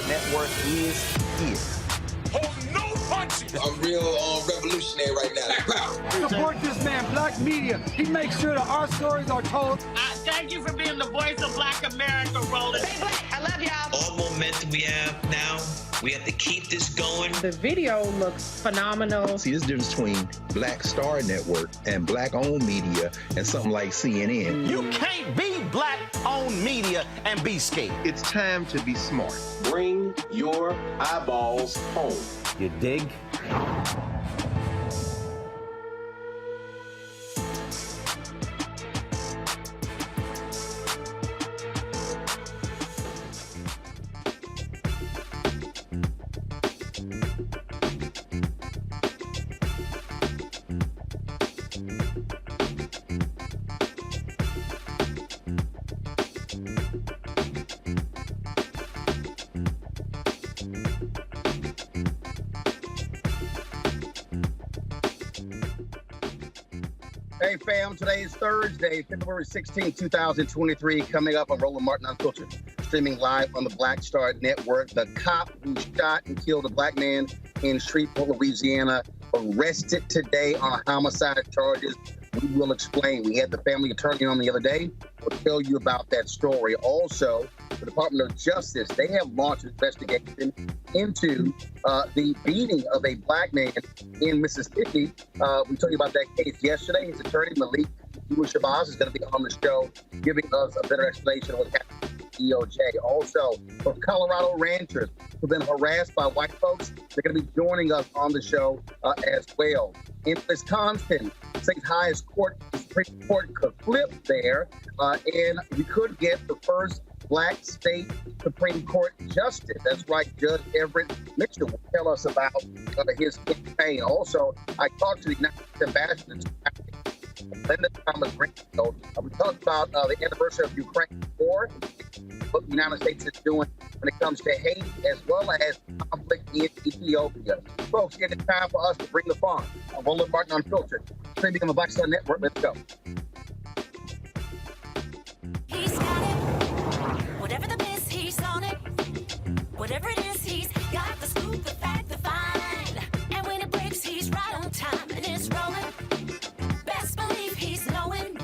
Network is here. Oh, no punches! I'm real revolutionary right now. Support this man, Black Media. He makes sure that our stories are told. Thank you for being the voice of Black America, Roland. Stay black. I love y'all. All momentum we have now, we have to keep this going. The video looks phenomenal. See, there's a difference between Black Star Network and Black-owned media and something like CNN. You can't be Black-owned media and be scared. It's time to be smart. Bring your eyeballs home. You dig? Hey fam, today is Thursday, February 16, 2023, coming up on Roland Martin Unfiltered, streaming live on the Black Star Network. The cop who shot and killed a black man in Shreveport, Louisiana, arrested today on homicide charges. We will explain. We had the family attorney on the other day. We'll tell you about that story. Also, the Department of Justice, they have launched an investigation into the beating of a black man in Mississippi. We told you about that case yesterday. His attorney, Malik Shabazz, is going to be on the show giving us a better explanation of what happened to DOJ. Also, for Colorado ranchers who've been harassed by white folks, they're going to be joining us on the show as well. In Wisconsin, state's highest court, the Supreme Court, could flip there, and we could get the first black state Supreme Court justice. That's right, Judge Everett Mitchell will tell us about his campaign. Also, I talked to the United States Ambassador Linda Thomas Greenfield. We talked about the anniversary of Ukraine war, what the United States is doing when it comes to Haiti, as well as conflict in Ethiopia. Folks, it is time for us to bring the fun on Roland Martin Unfiltered, streaming on the Black Star Network. Let's go. He's got it. Whatever the miss, he's on it. Whatever it is, he's got the scoop, the fact, the find. And when it breaks, he's right on time and it's rolling. Best believe he's knowing.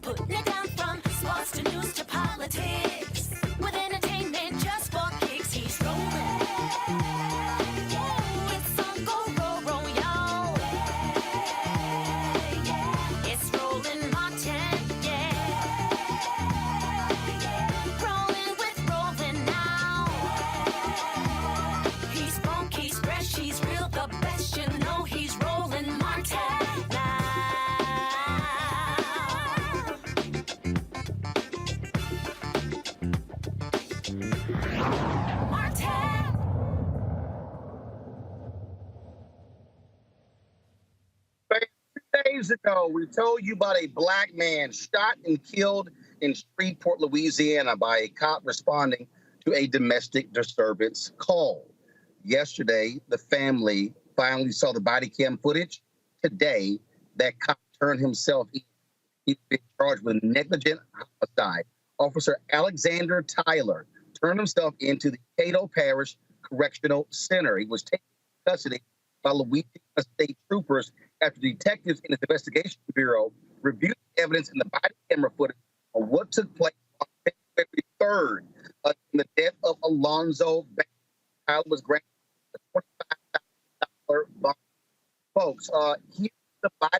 Putting it down from sports to news to politics. With entertainment just for kicks, he's rolling. It's on go, roll, roll, y'all. It's rolling Martin, yeah. Rolling with rolling now. He's funk, he's fresh, he's real, the best, you know he's rolling Martin now. Martin. 2 days ago, we told you about a black man shot and killed in Shreveport, Louisiana by a cop responding to a domestic disturbance call. Yesterday, the family finally saw the body cam footage. Today, that cop turned himself in. He's been charged with negligent homicide. Officer Alexander Tyler turned himself into the Cato Parish Correctional Center. He was taken into custody by Louisiana State Troopers after detectives in the Investigation Bureau reviewed the evidence in the body camera footage of what took place on February 3rd in the death of Alonzo Bagley. Tyler was granted a $25,000 bond. Folks, here's the body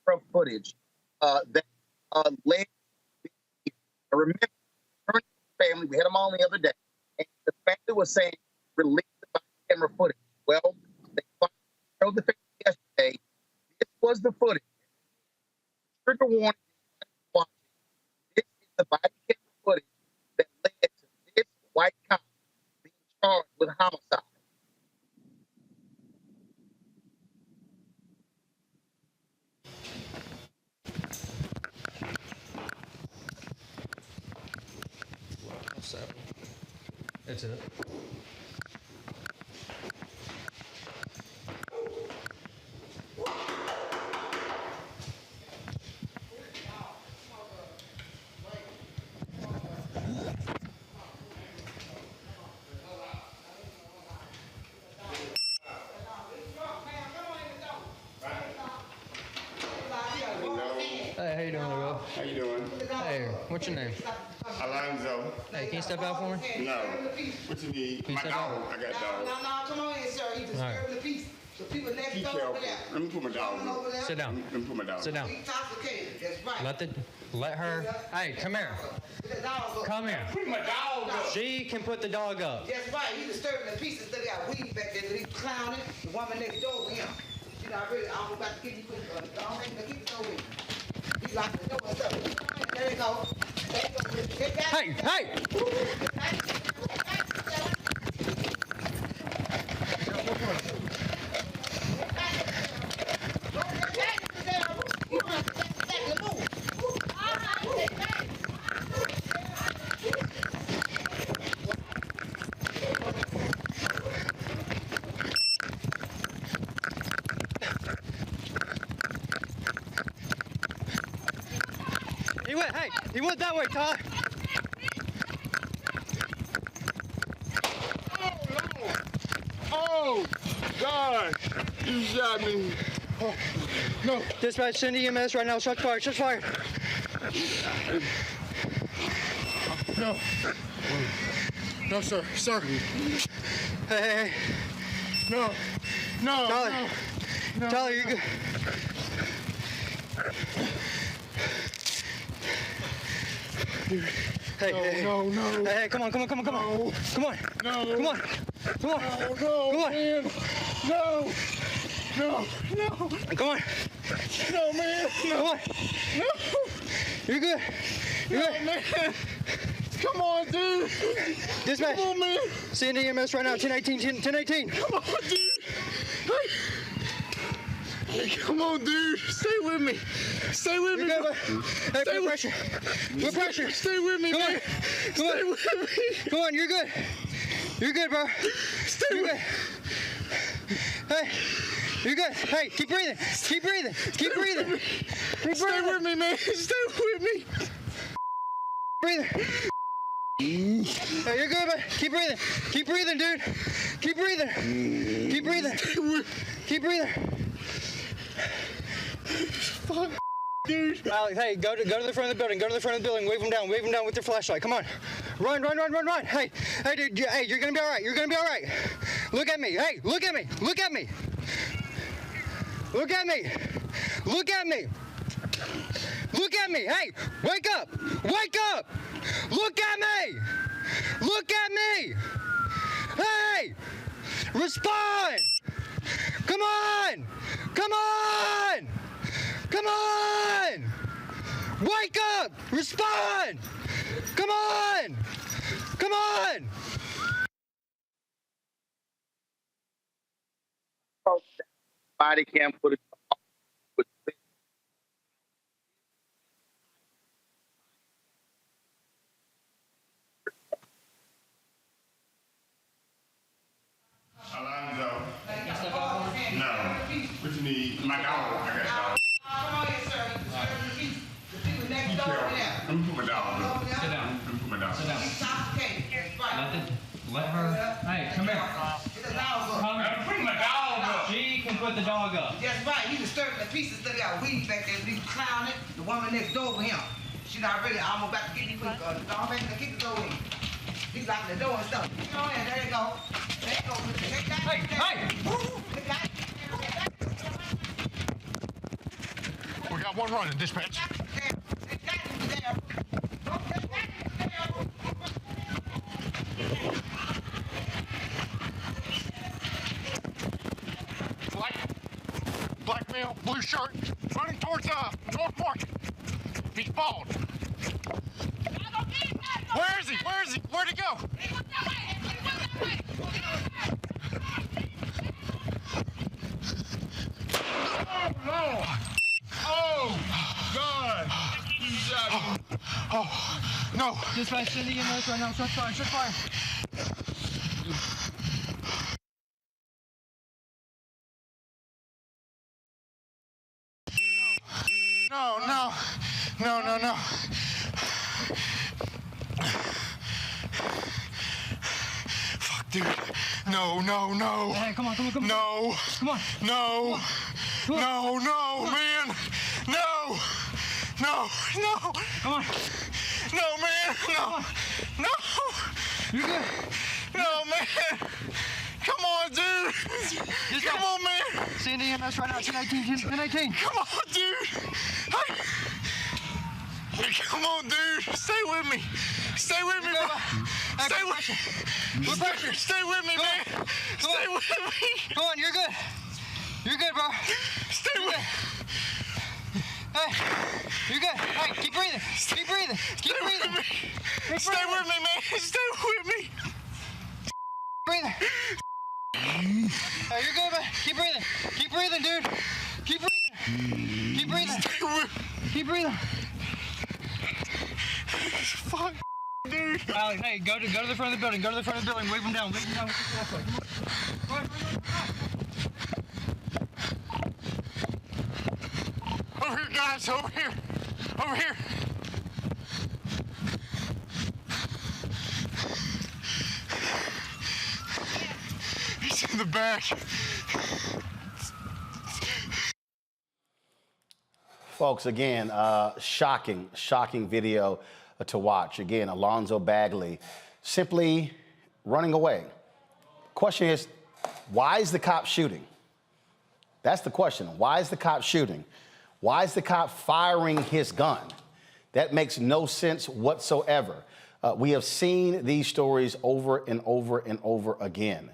camera footage that led. Remember, family, we had them on the other day, and the family was saying, release the body camera footage. Well, they showed the family yesterday. This was the footage. Trigger warning. This is the body camera footage that led to this white cop being charged with homicide. That's it. Hey, how you doing, Will? How you doing? Hey, what's your name? Alonzo. Hey, can you step out for me? No. What you need? Can you My step dog. out? I got dog. No, come on in, sir. You disturbing the peace. The people next Be door careful. over there. Let me put my dog Over in. there. Sit down. Let me put my dog Sit in. down. Intoxicated. That's right. Let her. Hey, come here. The dog up. Come here. Put my dog up. She can put the dog up. That's right. He disturbing the peace. Instead, got weed back there. He's clowning. The woman next door with him. You know, I'm about to give you I don't think they keep it over. He locked the door and stuff. There you go. There you go. Hey, hey! He went that way, Todd. Oh, God. You shot me. Oh, no. Dispatch, send EMS right now. Shots fired. Shots fired. No. No, sir. Sir. Hey. No. No. Tyler. No. Tyler, you're good. Hey, no. Hey, come on. No. Come on. No. Come on. No, Come on. man. No. Come on. No, man. Come on. No. You're good. You're good. Man. Come on, dude. Dispatch. Come on, man. Send EMS right now. 1018. Come on, dude. Hey, come on, dude. Stay with me. Stay with me. Hey, put pressure. Put pressure. Stay with me, man. Stay with me. Come on, you're good. You're good, bro. Stay with me. Hey, you're good. Hey, keep breathing. Keep breathing. Keep breathing. Stay with me, man. Stay with me. Breathing. Hey, you're good, man. Keep breathing. Keep breathing, dude. Keep breathing. Keep breathing. Keep breathing. Fuck, dude. Alex, hey, go to the front of the building. Go to the front of the building. Wave them down. Wave them down with your flashlight. Come on. Run, run, run, run, run. Hey, dude. Hey, you're gonna be all right. You're gonna be all right. Look at me. Hey, look at me. Look at me. Look at me. Look at me. Look at me. Hey, wake up. Wake up. Look at me. Look at me. Hey, respond. Come on. Come on. Come on. Wake up. Respond. Come on. Come on. Body cam footage. Alonzo. No. What you need? My dog. I got dog. Come on here, sir. The people next door over there. Let me put my dog up. Sit down. Let me put my dog Sit down. He's suffocating. Right. Let her. Hey, come here. Get the dog up. Come I'm putting my dog up. She can put the dog up. That's right. He disturbing the pieces that got weed back there. He clowning. The woman next door with him. She not ready. I'm about to get you quick. The dog back there. Kick the door in. He's locking the door and stuff. Get on in. There you go. There you go. Take that. Hey, hey. Take that. We got one running, dispatch. Take that into there. Don't take that into there. Black male, blue shirt, running towards North Market. He's bald. Where is he? Where is he? Where'd he go? Oh, no. Oh, God. You shot me. Oh, no. Dispatch, send the EMS right now. Shut fire. Shut fire. No, no. No, no, no. Fuck, dude. No, no, no. Hey, come on, come on, come on. No. Come on. No. Come on. No, no, man. No. No, no. Come on. No, man. No. No. You're good. No, man. Come on, dude. Come on, man. Send the EMS right now. 1018, 1018. Come on, dude. Hey, come on, dude. Stay with me. Stay with me, bro. Stay with me. What pressure? Stay with me, man. Stay with me. Come on, you're good. You're good, bro. Stay with me. Hey, you're good. Hey, keep breathing. Keep breathing. Keep breathing. Stay with me, man. Stay with me. Breathing. Hey, you're good, man. Keep breathing. Keep breathing, dude. Keep breathing. Keep breathing. Stay with. Keep breathing. Fuck, dude. Alex, hey, go to the front of the building. Go to the front of the building. Wave them down. Wave them down with your flashlight. Come on. Run, run, run. Over here, guys. Over here. Over here. He's in the back. Folks, again, shocking video to watch. Again, Alonzo Bagley simply running away. Question is, why is the cop shooting? That's the question. Why is the cop shooting? Why is the cop firing his gun? That makes no sense whatsoever. We have seen these stories over and over and over again,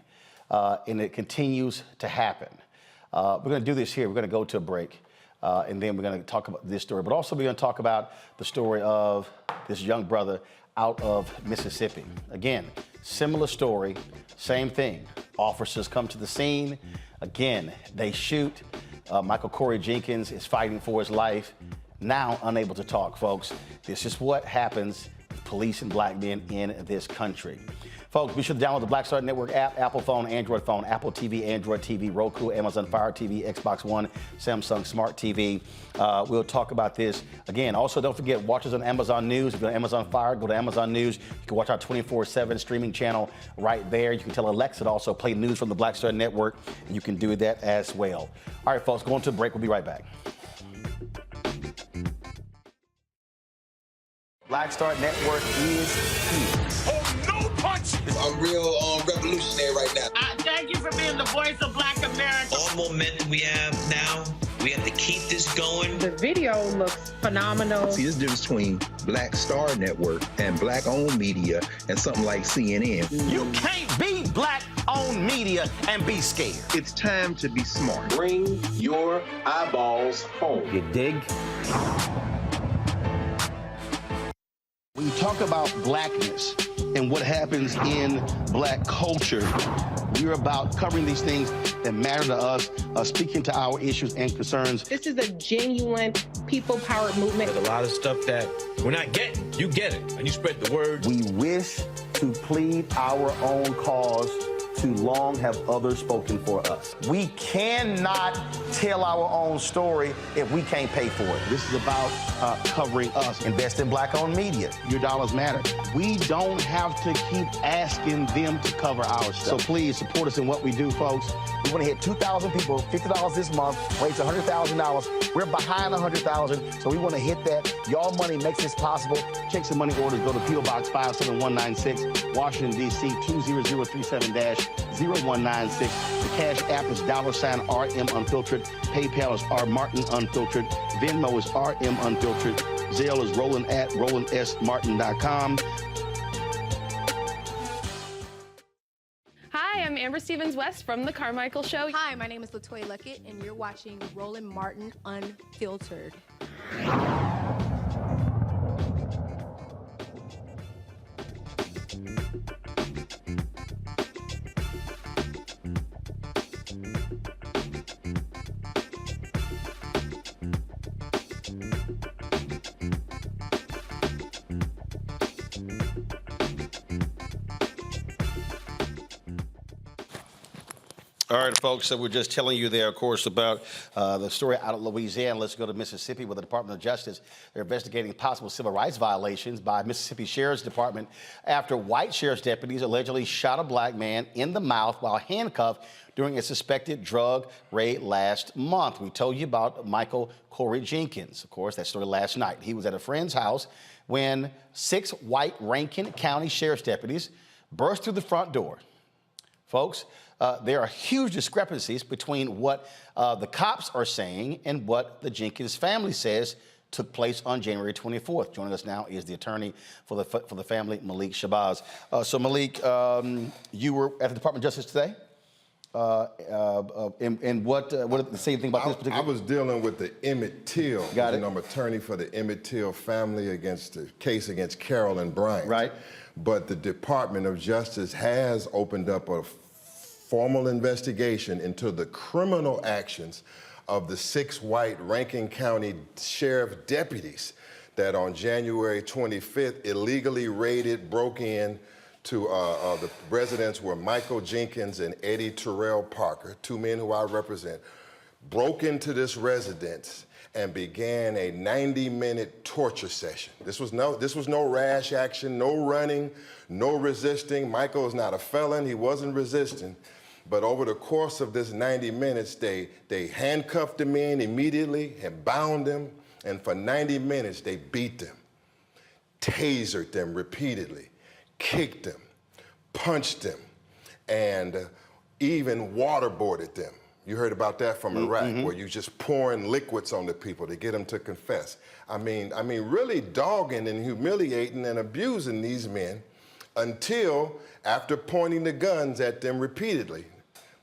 and it continues to happen. We're going to do this here. We're going to go to a break. And then we're going to talk about this story, but also we're going to talk about the story of this young brother out of Mississippi. Again, similar story, same thing. Officers come to the scene. Again, they shoot. Michael Corey Jenkins is fighting for his life, now unable to talk, folks. This is what happens with police and black men in this country. Folks, be sure to download the Black Star Network app, Apple phone, Android phone, Apple TV, Android TV, Roku, Amazon Fire TV, Xbox One, Samsung Smart TV. We'll talk about this again. Also, don't forget, watch us on Amazon News. If you're on Amazon Fire, go to Amazon News. You can watch our 24/7 streaming channel right there. You can tell Alexa to also play news from the Black Star Network, and you can do that as well. All right, folks, going to a break. We'll be right back. Black Star Network is here. Oh, no punch! I'm real revolutionary right now. Thank you for being the voice of Black America. All momentum we have now, we have to keep this going. The video looks phenomenal. See, this difference between Black Star Network and black-owned media and something like CNN. You can't be black-owned media and be scared. It's time to be smart. Bring your eyeballs home. You dig? When you talk about blackness and what happens in black culture, we're about covering these things that matter to us, speaking to our issues and concerns. This is a genuine people-powered movement. There's a lot of stuff that we're not getting. You get it, and you spread the word. We wish to plead our own cause. Too long have others spoken for us. We cannot tell our own story if we can't pay for it. This is about covering us. Invest in black-owned media. Your dollars matter. We don't have to keep asking them to cover our stuff. So please support us in what we do, folks. We want to hit 2,000 people, $50 this month, raise $100,000. We're behind 100,000, so we want to hit that. Y'all money makes this possible. Check some money orders. Go to P.O. Box 57196, Washington, D.C. 20037-0196. The Cash App is $RM Unfiltered. PayPal is R Martin Unfiltered. Venmo is RM Unfiltered. Zelle is Roland at RolandSMartin.com. Hi, I'm Amber Stevens-West from The Carmichael Show. Hi, my name is LaToya Luckett, and you're watching Roland Martin Unfiltered. All right, folks, so we're just telling you there, of course, about the story out of Louisiana. Let's go to Mississippi with the Department of Justice. They're investigating possible civil rights violations by Mississippi Sheriff's Department after white sheriff's deputies allegedly shot a black man in the mouth while handcuffed during a suspected drug raid last month. We told you about Michael Corey Jenkins, of course, that story last night. He was at a friend's house when 6 white Rankin County Sheriff's deputies burst through the front door. Folks, there are huge discrepancies between what the cops are saying and what the Jenkins family says took place on January 24th. Joining us now is the attorney for the family, Malik Shabazz. So Malik, you were at the Department of Justice today. And what did they say about this particular? I was dealing with the Emmett Till. Got it. And I'm attorney for the Emmett Till family against the case against Carol and Bryant. Right. But the Department of Justice has opened up a formal investigation into the criminal actions of the 6 white Rankin County Sheriff deputies that on January 25th illegally raided, broke in to the residents were Michael Jenkins and Eddie Terrell Parker, 2 men who I represent, broke into this residence and began a 90-minute torture session. This was no rash action, no running, no resisting. Michael is not a felon, he wasn't resisting. But over the course of this 90 minutes, they handcuffed the men immediately and bound them, and for 90 minutes they beat them, tasered them repeatedly, kicked them, punched them, and even waterboarded them. You heard about that from Iraq, where you just pouring liquids on the people to get them to confess. I mean, really dogging and humiliating and abusing these men until, after pointing the guns at them repeatedly,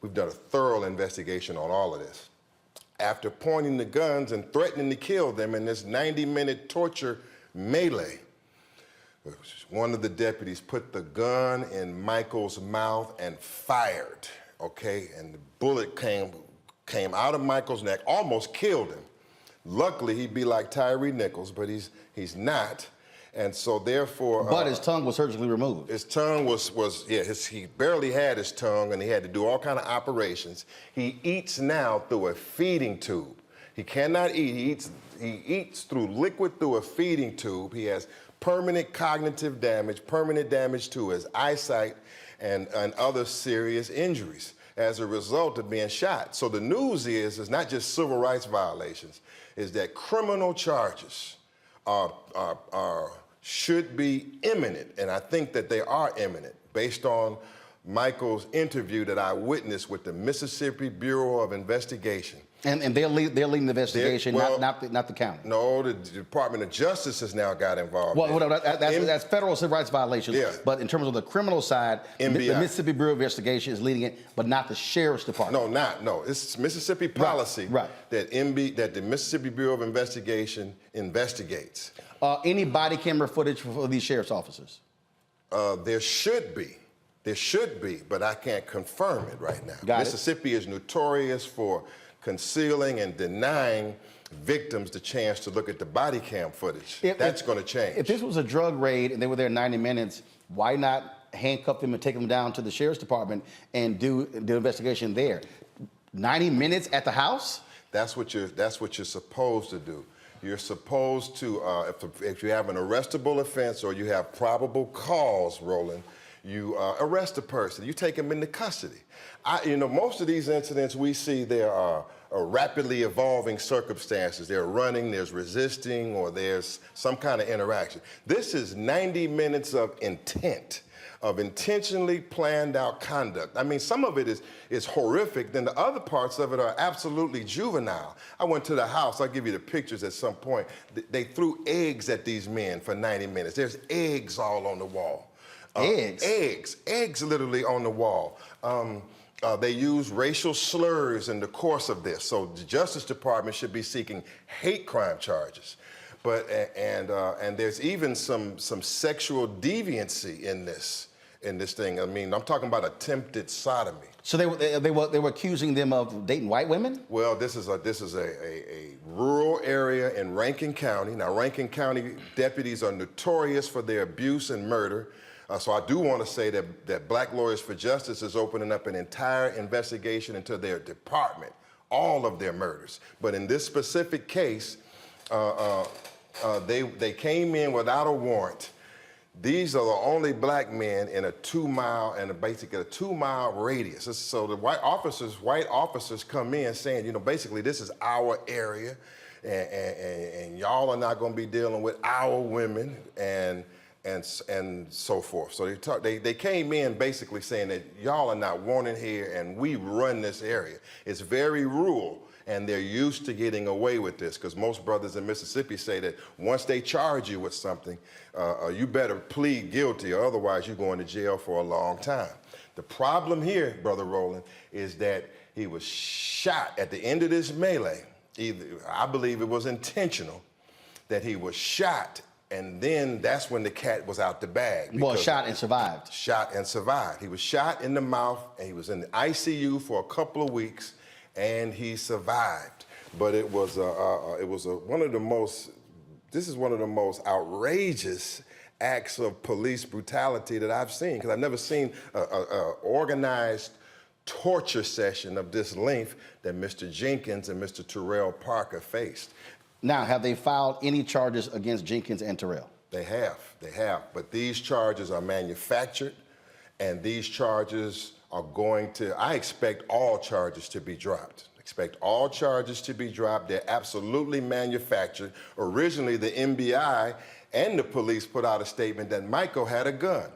we've done a thorough investigation on all of this. After pointing the guns and threatening to kill them in this 90-minute torture melee, one of the deputies put the gun in Michael's mouth and fired, okay? And the bullet came out of Michael's neck, almost killed him. Luckily, he'd be like Tyree Nichols, but he's not. And so therefore... But his tongue was surgically removed. His tongue he barely had his tongue, and he had to do all kind of operations. He eats now through a feeding tube. He cannot eat. He eats through liquid through a feeding tube. He has permanent cognitive damage, permanent damage to his eyesight, and other serious injuries as a result of being shot. So the news is not just civil rights violations, is that criminal charges should be imminent, and I think that they are imminent based on Michael's interview that I witnessed with the Mississippi Bureau of Investigation. And they're leading the investigation, not the county. No, the Department of Justice has now got involved. Well, that's federal civil rights violations. Yeah. But in terms of the criminal side, the Mississippi Bureau of Investigation is leading it, but not the Sheriff's Department. No. It's Mississippi policy that the Mississippi Bureau of Investigation investigates. Any body camera footage for these sheriff's officers? There should be. There should be, but I can't confirm it right now. Mississippi is notorious for concealing and denying victims the chance to look at the body cam footage. That's going to change. If this was a drug raid and they were there 90 minutes, why not handcuff them and take them down to the Sheriff's Department and do the investigation there? 90 minutes at the house? That's what you're supposed to do. You're supposed to, if you have an arrestable offense or you have probable cause, Roland, you arrest a person. You take them into custody. Most of these incidents we see, there are rapidly evolving circumstances. They're running, there's resisting, or there's some kind of interaction. This is 90 minutes of intent, of intentionally planned out conduct. I mean, some of it is horrific, then the other parts of it are absolutely juvenile. I went to the house, I'll give you the pictures at some point. They threw eggs at these men for 90 minutes. There's eggs all on the wall. Eggs literally on the wall. They use racial slurs in the course of this. So the Justice Department should be seeking hate crime charges. And there's even some sexual deviancy in this thing. I mean, I'm talking about attempted sodomy. So they were accusing them of dating white women? Well, this is a rural area in Rankin County. Now, Rankin County deputies are notorious for their abuse and murder. So I do want to say that Black Lawyers for Justice is opening up an entire investigation into their department, all of their murders. But in this specific case, they came in without a warrant. These are the only black men in a 2-mile and basically a 2-mile radius. So the white officers come in saying, basically this is our area, and y'all are not going to be dealing with our women and so forth. So they came in basically saying that y'all are not wanted here and we run this area. It's very rural and they're used to getting away with this because most brothers in Mississippi say that once they charge you with something, you better plead guilty or otherwise you're going to jail for a long time. The problem here, Brother Roland, is that he was shot at the end of this melee. I believe it was intentional that he was shot. And then that's when the cat was out the bag. Well, shot and survived. Shot and survived. He was shot in the mouth, and he was in the ICU for a couple of weeks, and he survived. But it was one of the most outrageous acts of police brutality that I've seen, because I've never seen an organized torture session of this length that Mr. Jenkins and Mr. Terrell Parker faced. Now, have they filed any charges against Jenkins and Terrell? They have. But these charges are manufactured, and these charges are I expect all charges to be dropped. They're absolutely manufactured. Originally, the MBI and the police put out a statement that Michael had a gun.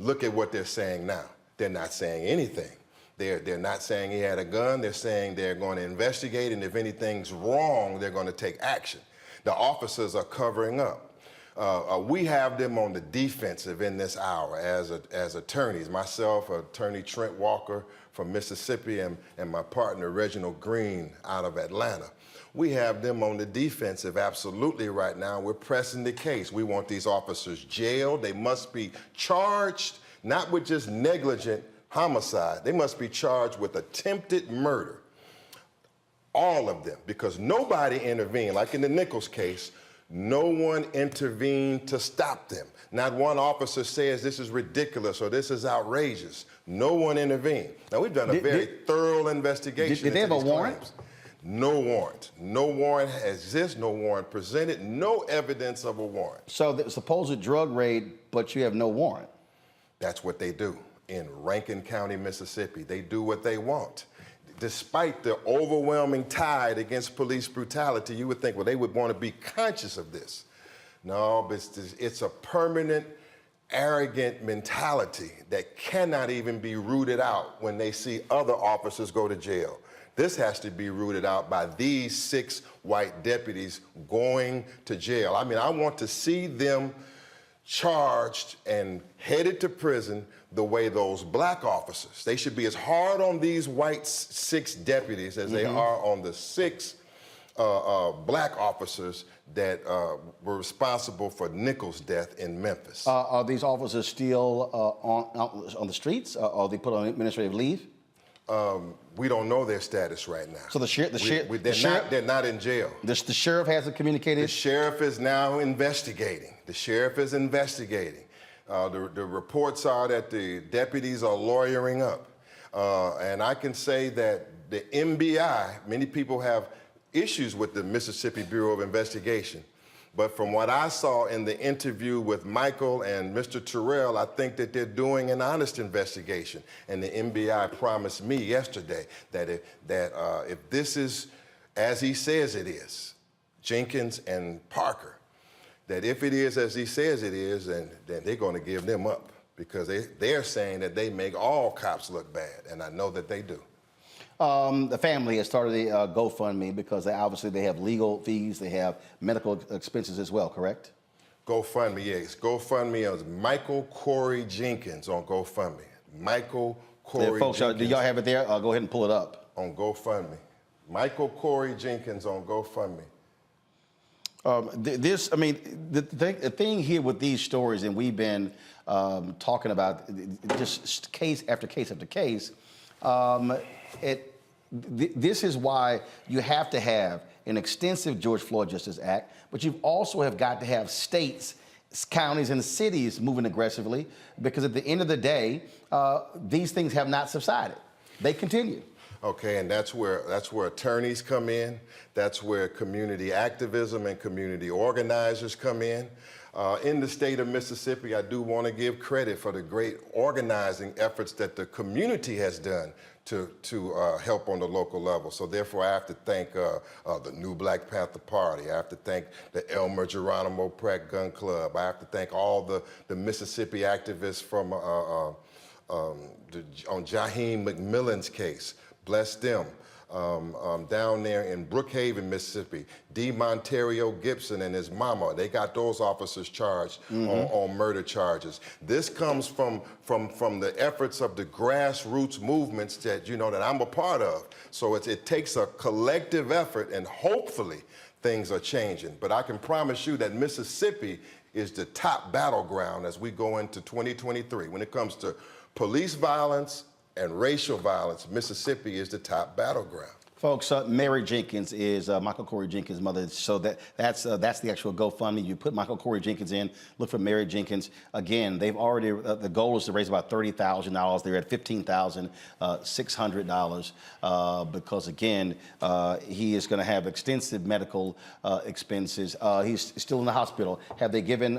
Look at what they're saying now. They're not saying anything. They're not saying he had a gun. They're saying they're going to investigate, and if anything's wrong, they're going to take action. The officers are covering up. We have them on the defensive in this hour as attorneys. Myself, Attorney Trent Walker from Mississippi, and my partner Reginald Green out of Atlanta. We have them on the defensive absolutely right now. We're pressing the case. We want these officers jailed. They must be charged, not with just negligent homicide. They must be charged with attempted murder. All of them, because nobody intervened. Like in the Nichols case, No one intervened to stop them. Not one officer says this is ridiculous or this is outrageous. No one intervened. Now, we've done a very thorough investigation. Did they have a warrant? Claims. No warrant. No warrant exists, no warrant presented, no evidence of a warrant. So the supposed drug raid, but you have no warrant. That's what they do in Rankin County, Mississippi. They do what they want. Despite the overwhelming tide against police brutality, you would think, well, they would want to be conscious of this. No, but it's a permanent, arrogant mentality that cannot even be rooted out when they see other officers go to jail. This has to be rooted out by these 6 white deputies going to jail. I mean, I want to see them charged and headed to prison the way those black officers. They should be as hard on these white 6 deputies as they are on the 6 black officers that were responsible for Nichols' death in Memphis. Are these officers still on the streets? Are they put on administrative leave? We don't know their status right now. So they're not in jail. The sheriff hasn't communicated? The sheriff is now investigating. The sheriff is investigating. The reports are that the deputies are lawyering up. And I can say that the MBI, many people have issues with the Mississippi Bureau of Investigation. But from what I saw in the interview with Michael and Mr. Terrell, I think that they're doing an honest investigation. And the MBI promised me yesterday that if this is as he says it is, Jenkins and Parker, that if it is as he says it is, then they're going to give them up, because they're saying that they make all cops look bad, and I know that they do. The family has started a GoFundMe because obviously they have legal fees, they have medical expenses as well, correct? GoFundMe, yes. GoFundMe is Michael Corey Jenkins on GoFundMe. Michael Corey folks, Jenkins. do y'all have it there? Go ahead and pull it up. On GoFundMe. Michael Corey Jenkins on GoFundMe. The thing here with these stories, and we've been talking about just case after case after case, this is why you have to have an extensive George Floyd Justice Act, but you also have got to have states, counties, and cities moving aggressively, because at the end of the day, these things have not subsided. They continue. Okay, and that's where attorneys come in. That's where community activism and community organizers come in. In the state of Mississippi, I do want to give credit for the great organizing efforts that the community has done to help on the local level. So therefore, I have to thank the New Black Panther Party. I have to thank the Elmer Geronimo Pratt Gun Club. I have to thank all the Mississippi activists from on Jaheim McMillan's case. Bless them. Down there in Brookhaven, Mississippi, D. Monterio Gibson and his mama, they got those officers charged on murder charges. This comes from the efforts of the grassroots movements that that I'm a part of. So it takes a collective effort, and hopefully things are changing. But I can promise you that Mississippi is the top battleground as we go into 2023. When it comes to police violence and racial violence, Mississippi is the top battleground. Folks, Mary Jenkins is Michael Corey Jenkins' mother, so that's the actual GoFundMe. You put Michael Corey Jenkins in, look for Mary Jenkins. Again, they've already, the goal is to raise about $30,000. They're at $15,600 because, again, he is going to have extensive medical expenses. He's still in the hospital. Have they given...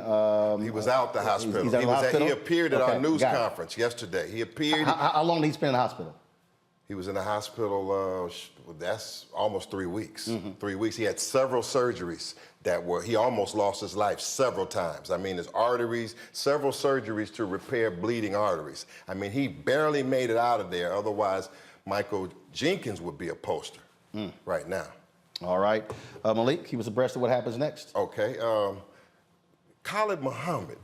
he was out the hospital. He appeared at our news conference yesterday. He appeared... How long did he spend in the hospital? He was in the hospital, that's almost 3 weeks. 3 weeks. He had several surgeries he almost lost his life several times. I mean, his arteries, several surgeries to repair bleeding arteries. I mean, he barely made it out of there. Otherwise, Michael Jenkins would be a poster right now. All right. Malik, keep us abreast of what happens next. Okay. Khalid Muhammad,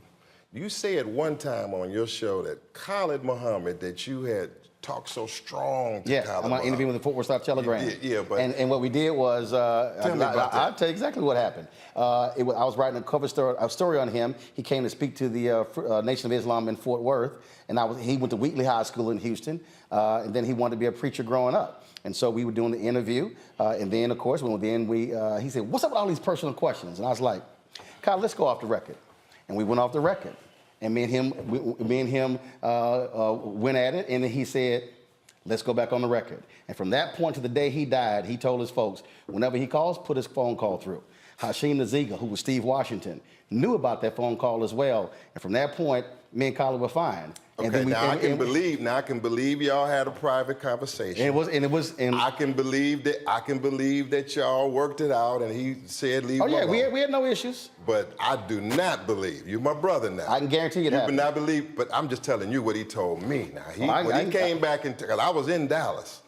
you said one time on your show that Khalid Muhammad, that you had talked so strong to Khalid I'm interviewing with the Fort Worth Star Telegram. Yeah, but... And what we did was... I'll tell you exactly what happened. I was writing a story on him. He came to speak to the Nation of Islam in Fort Worth, and he went to Wheatley High School in Houston, and then he wanted to be a preacher growing up. And so we were doing the interview, and then, of course, he said, "What's up with all these personal questions?" And I was like, Kyle, let's go off the record. And we went off the record. And me and him went at it, and then he said, let's go back on the record. And from that point to the day he died, he told his folks, whenever he calls, put his phone call through. Hashim Naziga, who was Steve Washington, knew about that phone call as well. And from that point, me and Kyla were fine. Okay, now I can believe y'all had a private conversation. And I can believe that y'all worked it out, and he said leave. Oh yeah, we had no issues. But I do not believe you, my brother. Now I can guarantee you that. You do not believe, but I'm just telling you what he told me. Now when he came back, because I was in Dallas,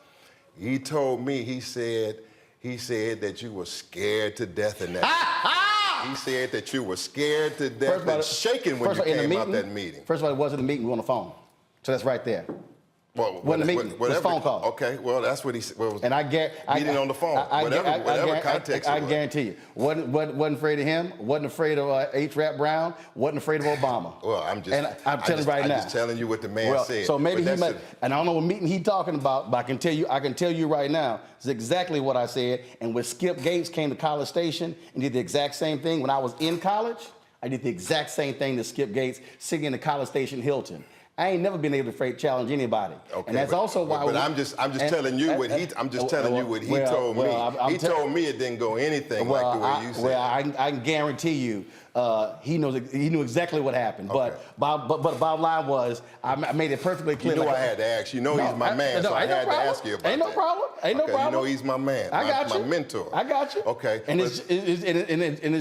he told me he said that you were scared to death in that. He said that you were scared to death and shaking when you came out that meeting. First of all, it wasn't a meeting. We were on the phone. So that's right there. Well, wasn't a meeting. It was a phone call. Okay, well, that's what he said. Well, and meeting on the phone. Whatever context I guarantee you. Wasn't afraid of him. Wasn't afraid of H. Rap Brown. Wasn't afraid of Obama. Well, I'm telling you right now. I'm just telling you what the man said. So maybe he might, and I don't know what meeting he's talking about, but I can tell you right now, it's exactly what I said. And when Skip Gates came to College Station and did the exact same thing when I was in college, I did the exact same thing to Skip Gates sitting in the College Station Hilton. I ain't never been able to challenge anybody, okay, and that's also why. But I'm just telling you what he. I'm just telling you what he told me. He told me it didn't go anything like the way you said. Well, I can guarantee you, he knew exactly what happened. Okay. But bottom line was, I made it perfectly clear. You know, I had to ask. You know, he's my man, so I had to ask you about that. Ain't no problem. Ain't no problem. You know, he's my man. I got you. My mentor. I got you. Okay. And it's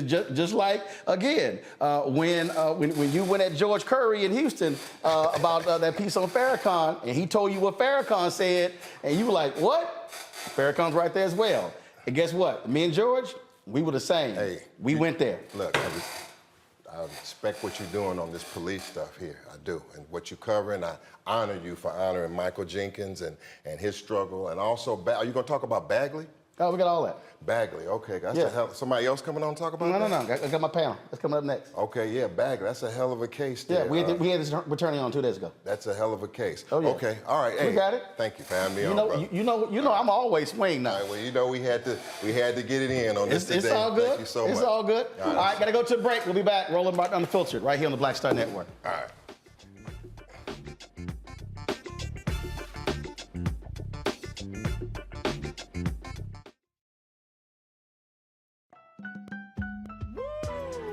just like again when you went at George Curry in Houston about that piece on Farrakhan, and he told you what Farrakhan said, and you were like, what? Farrakhan's right there as well. And guess what? Me and George, we were the same. Hey, we went there. Look, I respect what you're doing on this police stuff here. I do. And what you're covering, I honor you for honoring Michael Jenkins and his struggle. And also, are you going to talk about Bagley? Oh, we got all that. Bagley, okay. That's a hell. Somebody else coming on to talk about that? No. I got my panel. That's coming up next. Okay, yeah, Bagley. That's a hell of a case there. Yeah, we had this returning on 2 days ago. That's a hell of a case. Oh, yeah. Okay, all right. Hey, we got it. Thank you for having me on, brother. You know, I'm always swing now. All right, well, you know, we had to get it in on this today. It's all good. Thank you so much. It's all good. All right, got to go to a break. We'll be back. Roland Martin Unfiltered right here on the Black Star Network. All right.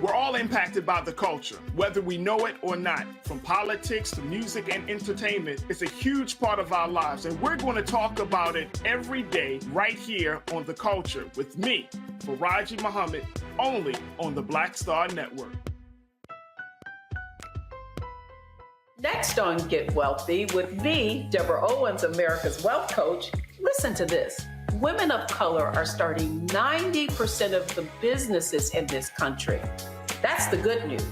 We're all impacted by the culture, whether we know it or not. From politics to music and entertainment, it's a huge part of our lives, and we're going to talk about it every day right here on The Culture with me, Faraji Muhammad, only on the Black Star Network. Next on Get Wealthy with me, Deborah Owens, America's Wealth Coach. Listen to this. Women of color are starting 90% of the businesses in this country. That's the good news.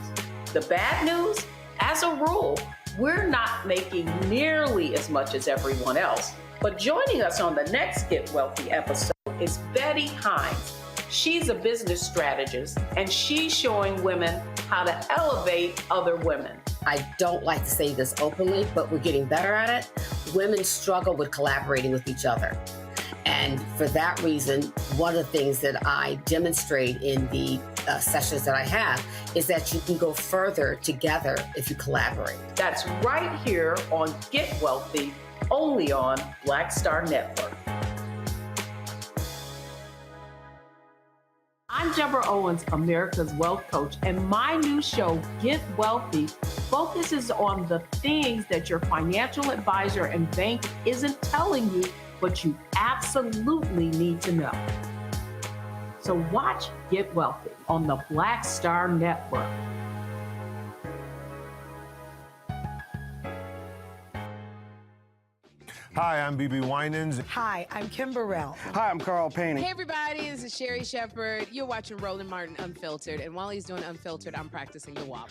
The bad news, as a rule, we're not making nearly as much as everyone else. But joining us on the next Get Wealthy episode is Betty Hines. She's a business strategist, and she's showing women how to elevate other women. I don't like to say this openly, but we're getting better at it. Women struggle with collaborating with each other. And for that reason, one of the things that I demonstrate in the sessions that I have is that you can go further together if you collaborate. That's right here on Get Wealthy, only on Black Star Network. I'm Deborah Owens, America's Wealth Coach, and my new show, Get Wealthy, focuses on the things that your financial advisor and bank isn't telling you, but you absolutely need to know. So watch Get Wealthy on the Black Star Network. Hi, I'm BB Winans. Hi, I'm Kim Burrell. Hi, I'm Carl Payne. Hey, everybody, this is Sherry Shepherd. You're watching Roland Martin Unfiltered, and while he's doing Unfiltered, I'm practicing the wobble.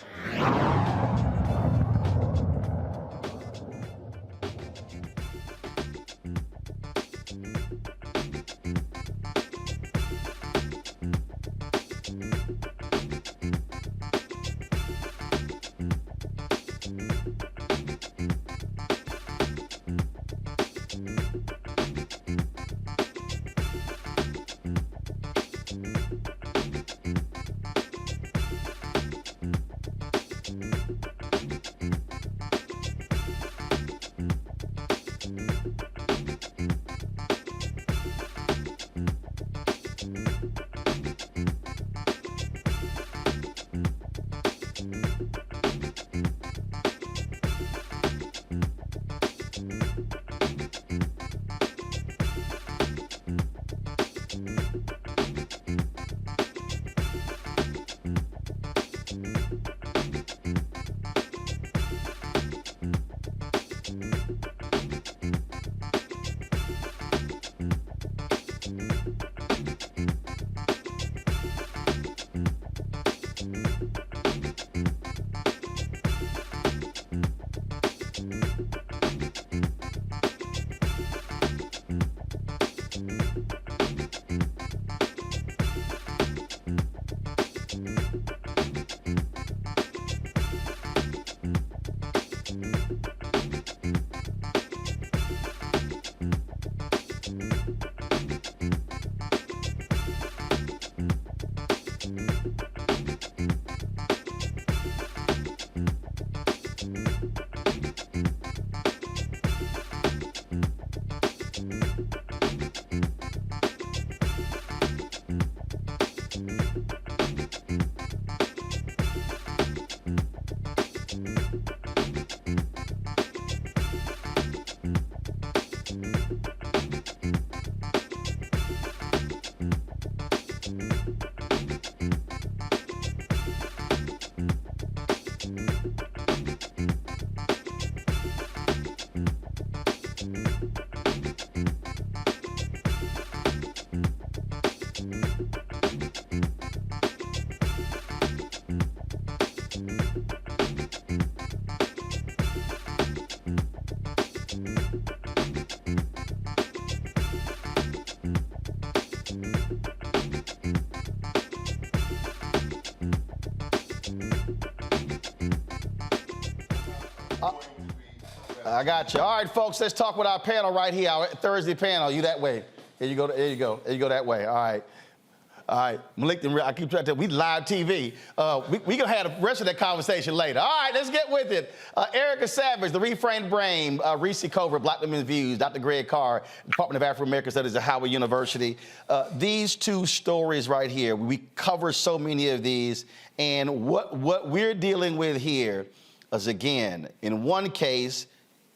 I got you. All right, folks, let's talk with our panel right here, our Thursday panel. You that way. Here you go. There you go. There you go that way. All right. All right, Malik, I keep trying to tell you, we live TV. We gonna have the rest of that conversation later. All right, let's get with it. Erica Savage, The Reframed Brain, Reese Cover, Black Women's Views, Dr. Greg Carr, Department of African-American Studies at Howard University. These two stories right here, we cover so many of these, and what we're dealing with here is, again, in one case,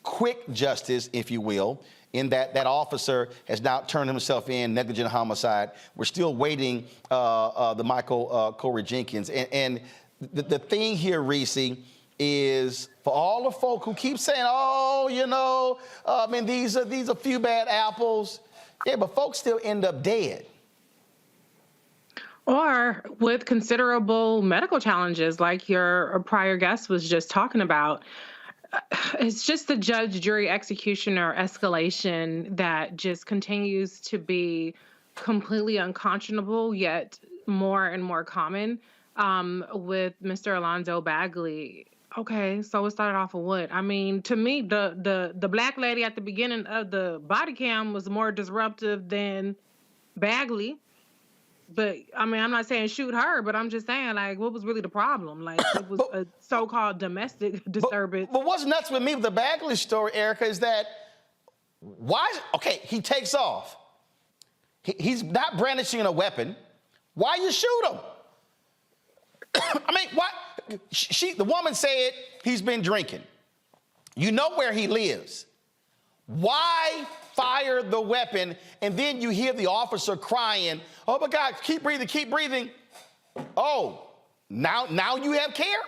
quick justice, if you will, in that officer has now turned himself in, negligent homicide. We're still waiting the Michael Corey Jenkins. And the thing here, Reese, is for all the folk who keep saying, oh, you know, I mean, these are few bad apples. Yeah, but folks still end up dead. Or with considerable medical challenges like your prior guest was just talking about. It's just the judge, jury, executioner escalation that just continues to be completely unconscionable, yet more and more common with Mr. Alonzo Bagley. Okay, so it started off with what? I mean, to me, the black lady at the beginning of the body cam was more disruptive than Bagley. But, I mean, I'm not saying shoot her, but I'm just saying, like, what was really the problem? Like, it was a so-called domestic disturbance. But what's nuts with me with the Bagley story, Erica, is that he takes off. He's not brandishing a weapon. Why you shoot him? I mean, why? The woman said he's been drinking. You know where he lives. Why fire the weapon? And then you hear the officer crying, oh my God, keep breathing, keep breathing. Oh, now you have care?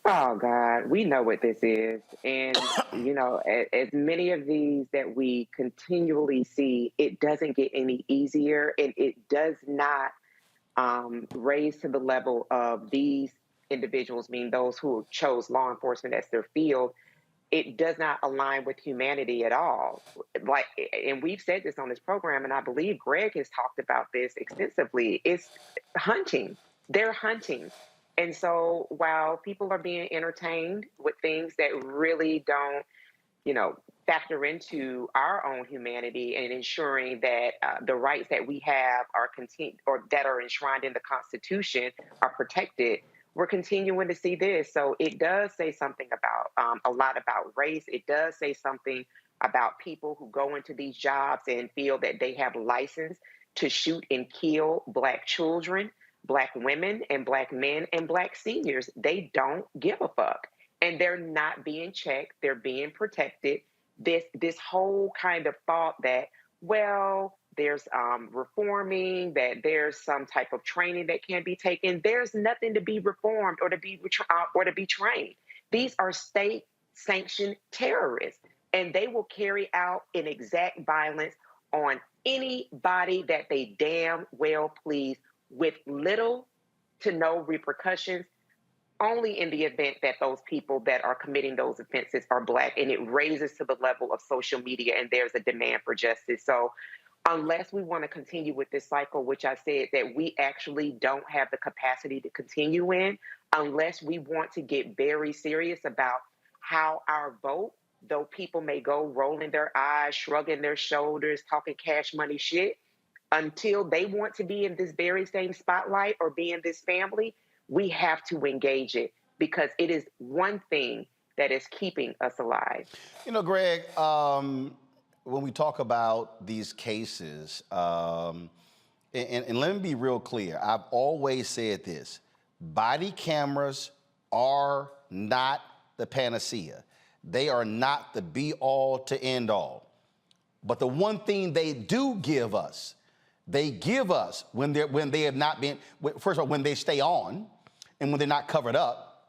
Oh God, we know what this is. And, you know, as many of these that we continually see, it doesn't get any easier, and it does not raise to the level of these individuals, meaning those who chose law enforcement as their field. It does not align with humanity at all. Like, and we've said this on this program, and I believe Greg has talked about this extensively. It's hunting. They're hunting. And so while people are being entertained with things that really don't, you know, factor into our own humanity and ensuring that the rights that we have are that are enshrined in the Constitution are protected, we're continuing to see this. So it does say something about a lot about race. It does say something about people who go into these jobs and feel that they have license to shoot and kill Black children, Black women, and Black men, and Black seniors. They don't give a fuck. And they're not being checked. They're being protected. This whole kind of thought that, well, there's reforming, that there's some type of training that can be taken. There's nothing to be reformed or to be trained. These are state-sanctioned terrorists, and they will carry out an exact violence on anybody that they damn well please, with little to no repercussions, only in the event that those people that are committing those offenses are Black, and it raises to the level of social media, and there's a demand for justice. So unless we want to continue with this cycle, which I said that we actually don't have the capacity to continue in, unless we want to get very serious about how our vote, though people may go rolling their eyes, shrugging their shoulders, talking cash money shit, until they want to be in this very same spotlight or be in this family, we have to engage it, because it is one thing that is keeping us alive. You know, Greg, when we talk about these cases, and let me be real clear, I've always said this: body cameras are not the panacea. They are not the be-all to end all. But the one thing they do give us, when they have not been, first of all, when they stay on and when they're not covered up,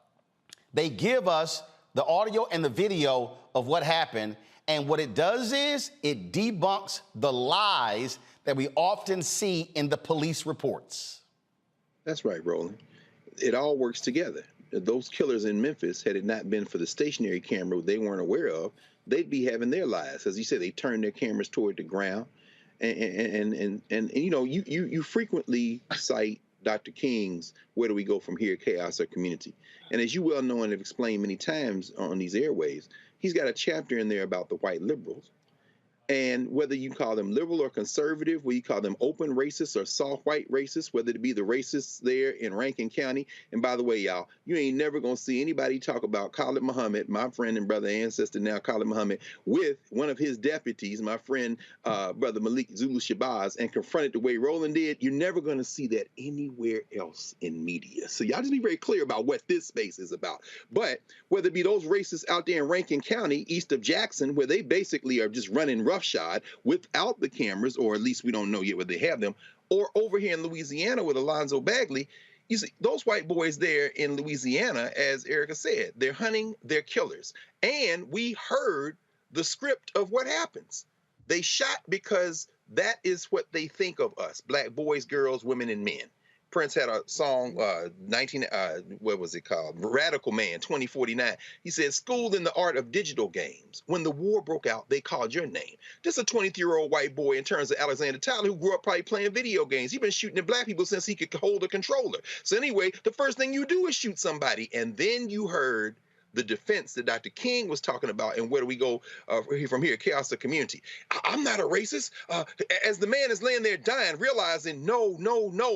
they give us the audio and the video of what happened. And what it does is it debunks the lies that we often see in the police reports. That's right, Roland. It all works together. Those killers in Memphis, had it not been for the stationary camera they weren't aware of, they'd be having their lives. As you said, they turned their cameras toward the ground. And you know, you frequently cite Dr. King's Where Do We Go From Here, Chaos or Community. And as you well know and have explained many times on these airwaves, he's got a chapter in there about the white liberals. And whether you call them liberal or conservative, whether you call them open racist or soft white racist, whether it be the racists there in Rankin County. And by the way, y'all, you ain't never going to see anybody talk about Khalid Muhammad, my friend and brother ancestor now, Khalid Muhammad, with one of his deputies, my friend, brother Malik Shabazz, and confronted the way Roland did. You're never going to see that anywhere else in media. So y'all just be very clear about what this space is about. But whether it be those racists out there in Rankin County, east of Jackson, where they basically are just running roughshod without the cameras, or at least we don't know yet whether they have them, or over here in Louisiana with Alonzo Bagley, you see those white boys there in Louisiana, as Erica said, they're hunting their killers. And we heard the script of what happens. They shot because that is what they think of us, black boys, girls, women, and men. Prince had a song, what was it called? Radical Man, 2049. He said, schooled in the art of digital games. When the war broke out, they called your name. This is a 23-year-old white boy in terms of Alexander Tyler, who grew up probably playing video games. He's been shooting at black people since he could hold a controller. So anyway, the first thing you do is shoot somebody. And then you heard the defense that Dr. King was talking about, and where do we go from here, chaos or community. I'm not a racist. As the man is laying there dying, realizing, no,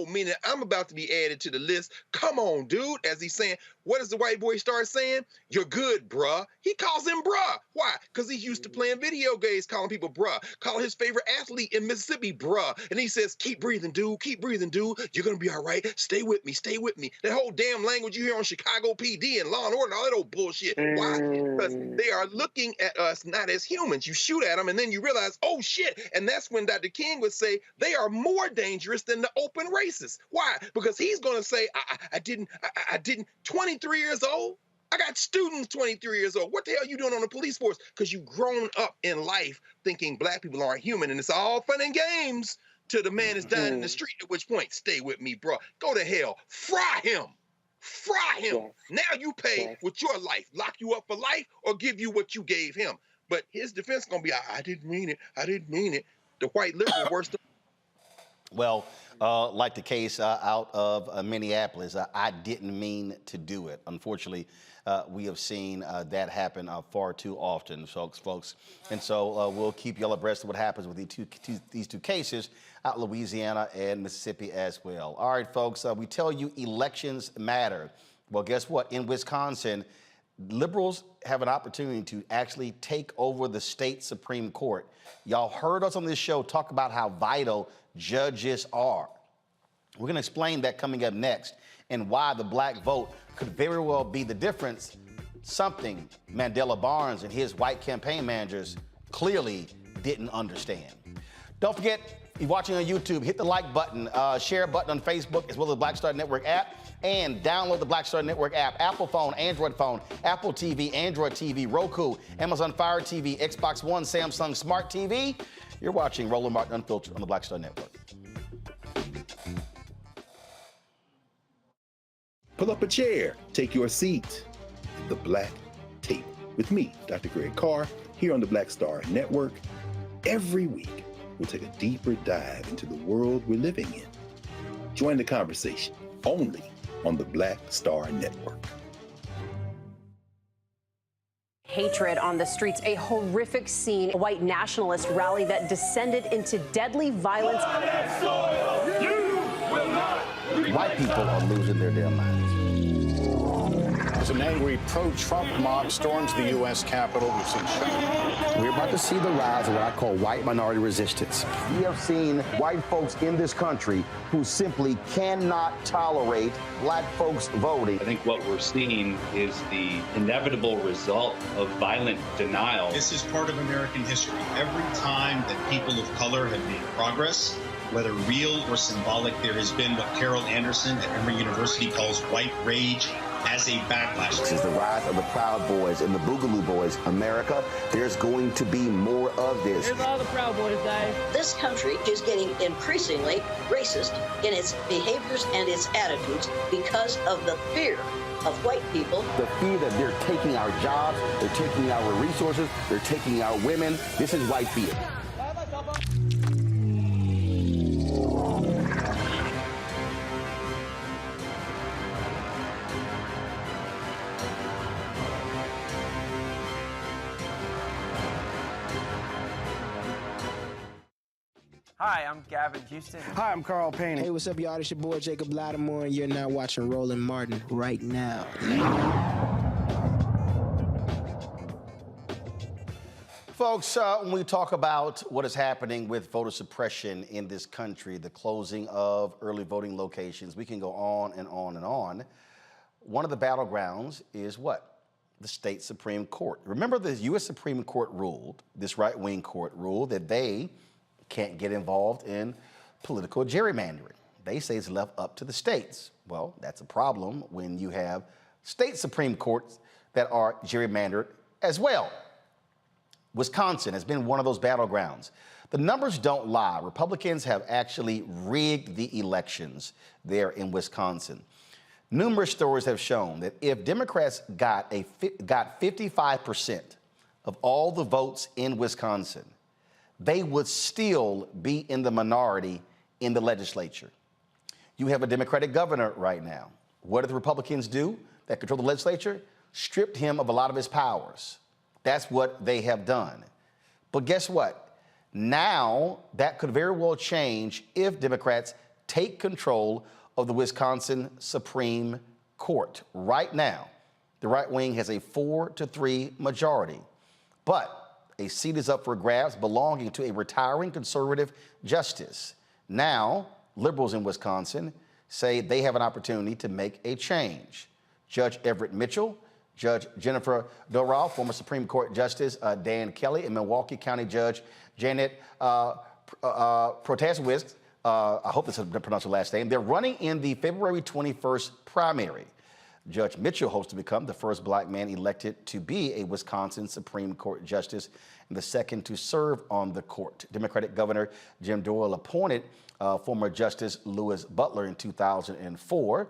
meaning I'm about to be added to the list. Come on, dude, as he's saying, what does the white boy start saying? You're good, bruh. He calls him bruh. Why? Because he's used to playing video games, calling people bruh, calling his favorite athlete in Mississippi bruh. And he says, keep breathing, dude. Keep breathing, dude. You're going to be all right. Stay with me. Stay with me. That whole damn language you hear on Chicago PD and Law and Order and all that old bullshit. Why? Because they are looking at us not as humans. You shoot at them and then you realize, oh shit. And that's when Dr. King would say they are more dangerous than the open racists. Why? Because he's going to say, I didn't, 23 years old. I got students 23 years old. What the hell are you doing on the police force? Because you've grown up in life thinking black people aren't human, and it's all fun and games till the man is dying in the street, at which point, stay with me, bro. Go to hell. Fry him. Fry him. Yes. Now you pay with your life. Lock you up for life or give you what you gave him. But his defense going to be, I didn't mean it. I didn't mean it. The white liberal worse than... Well, like the case out of Minneapolis, I didn't mean to do it. Unfortunately, we have seen that happen far too often, folks. And so we'll keep you all abreast of what happens with these two cases out in Louisiana and Mississippi as well. All right, folks, we tell you elections matter. Well, guess what? In Wisconsin, liberals have an opportunity to actually take over the state Supreme Court. Y'all heard us on this show talk about how vital judges are. We're going to explain that coming up next, and why the black vote could very well be the difference, something Mandela Barnes and his white campaign managers clearly didn't understand. Don't forget, if you're watching on YouTube, hit the like button, share button on Facebook, as well as the Black Star Network app, and download the Black Star Network app, Apple phone, Android phone, Apple TV, Android TV, Roku, Amazon Fire TV, Xbox One, Samsung Smart TV. You're watching Roland Martin Unfiltered on the Black Star Network. Pull up a chair, take your seat. The Black Tape with me, Dr. Greg Carr, here on the Black Star Network. Every week, we'll take a deeper dive into the world we're living in. Join the conversation only on the Black Star Network. Hatred on the streets, a horrific scene, a white nationalist rally that descended into deadly violence. White people are losing their damn minds. As an angry pro-Trump mob storms the U.S. Capitol, we've seen shots. We're about to see the rise of what I call white minority resistance. We have seen white folks in this country who simply cannot tolerate black folks voting. I think what we're seeing is the inevitable result of violent denial. This is part of American history. Every time that people of color have made progress, whether real or symbolic, there has been what Carol Anderson at Emory University calls white rage as a backlash. This is the rise of the Proud Boys and the Boogaloo Boys. America, there's going to be more of this. Here's all the Proud Boys, guys. This country is getting increasingly racist in its behaviors and its attitudes because of the fear of white people. The fear that they're taking our jobs, they're taking our resources, they're taking our women. This is white fear. Hi, I'm Gavin Houston. Hi, I'm Carl Payne. Hey, what's up, y'all? It's your boy Jacob Lattimore, and you're now watching Roland Martin right now. Folks, when we talk about what is happening with voter suppression in this country, the closing of early voting locations, we can go on and on and on. One of the battlegrounds is what? The state Supreme Court. Remember, the U.S. Supreme Court ruled, this right-wing court ruled, that they can't get involved in political gerrymandering. They say it's left up to the states. Well, that's a problem when you have state Supreme Courts that are gerrymandered as well. Wisconsin has been one of those battlegrounds. The numbers don't lie. Republicans have actually rigged the elections there in Wisconsin. Numerous stories have shown that if Democrats got 55% of all the votes in Wisconsin, they would still be in the minority in the legislature. You have a Democratic governor right now. What did the Republicans do that control the legislature? Stripped him of a lot of his powers. That's what they have done. But guess what? Now that could very well change if Democrats take control of the Wisconsin Supreme Court. Right now, the right wing has a 4-3 majority, but a seat is up for grabs belonging to a retiring conservative justice. Now, liberals in Wisconsin say they have an opportunity to make a change. Judge Everett Mitchell, Judge Jennifer Doral, former Supreme Court Justice Dan Kelly, and Milwaukee County Judge Janet Protasewicz, I hope this is pronounced her last name. They're running in the February 21st primary. Judge Mitchell hopes to become the first black man elected to be a Wisconsin Supreme Court justice and the second to serve on the court. Democratic Governor Jim Doyle appointed former Justice Louis Butler in 2004.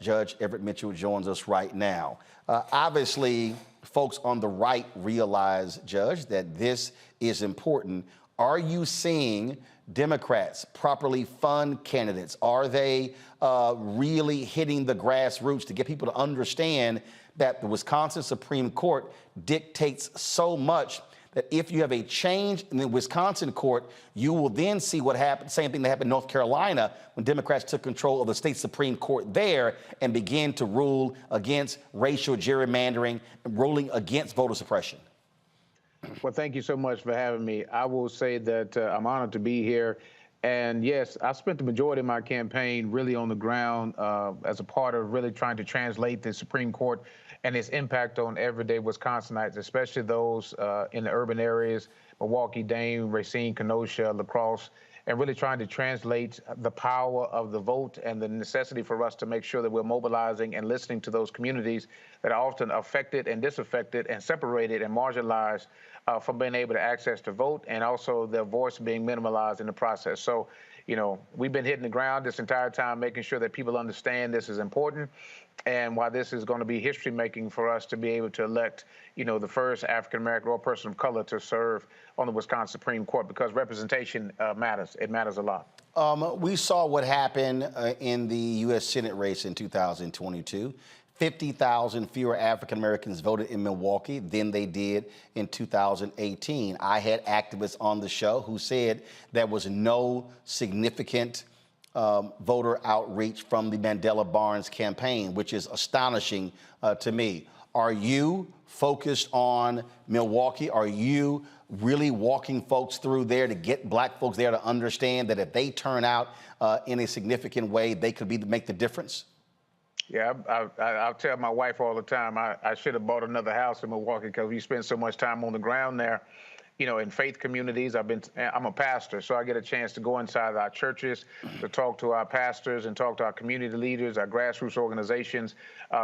Judge Everett Mitchell joins us right now. Obviously, folks on the right realize, Judge, that this is important. Are you seeing Democrats properly fund candidates? Are they really hitting the grassroots to get people to understand that the Wisconsin Supreme Court dictates so much that if you have a change in the Wisconsin court, you will then see what happened, same thing that happened in North Carolina when Democrats took control of the state Supreme Court there and began to rule against racial gerrymandering and ruling against voter suppression? Well, thank you so much for having me. I will say that I'm honored to be here. And yes, I spent the majority of my campaign really on the ground as a part of really trying to translate the Supreme Court and its impact on everyday Wisconsinites, especially those in the urban areas, Milwaukee, Dane, Racine, Kenosha, La Crosse, and really trying to translate the power of the vote and the necessity for us to make sure that we're mobilizing and listening to those communities that are often affected and disaffected and separated and marginalized from being able to access the vote, and also their voice being minimalized in the process. So, you know, we've been hitting the ground this entire time, making sure that people understand this is important, and why this is going to be history making for us to be able to elect, you know, the first African American or person of color to serve on the Wisconsin Supreme Court, because representation matters. It matters a lot. We saw what happened in the U.S. Senate race in 2022. 50,000 fewer African Americans voted in Milwaukee than they did in 2018. I had activists on the show who said there was no significant voter outreach from the Mandela Barnes campaign, which is astonishing to me. Are you focused on Milwaukee? Are you really walking folks through there to get black folks there to understand that if they turn out in a significant way, they could make the difference? Yeah, I'll tell my wife all the time, I should have bought another house in Milwaukee because we spend so much time on the ground there. You know, in faith communities, I'm a pastor, so I get a chance to go inside our churches, to talk to our pastors and talk to our community leaders, our grassroots organizations.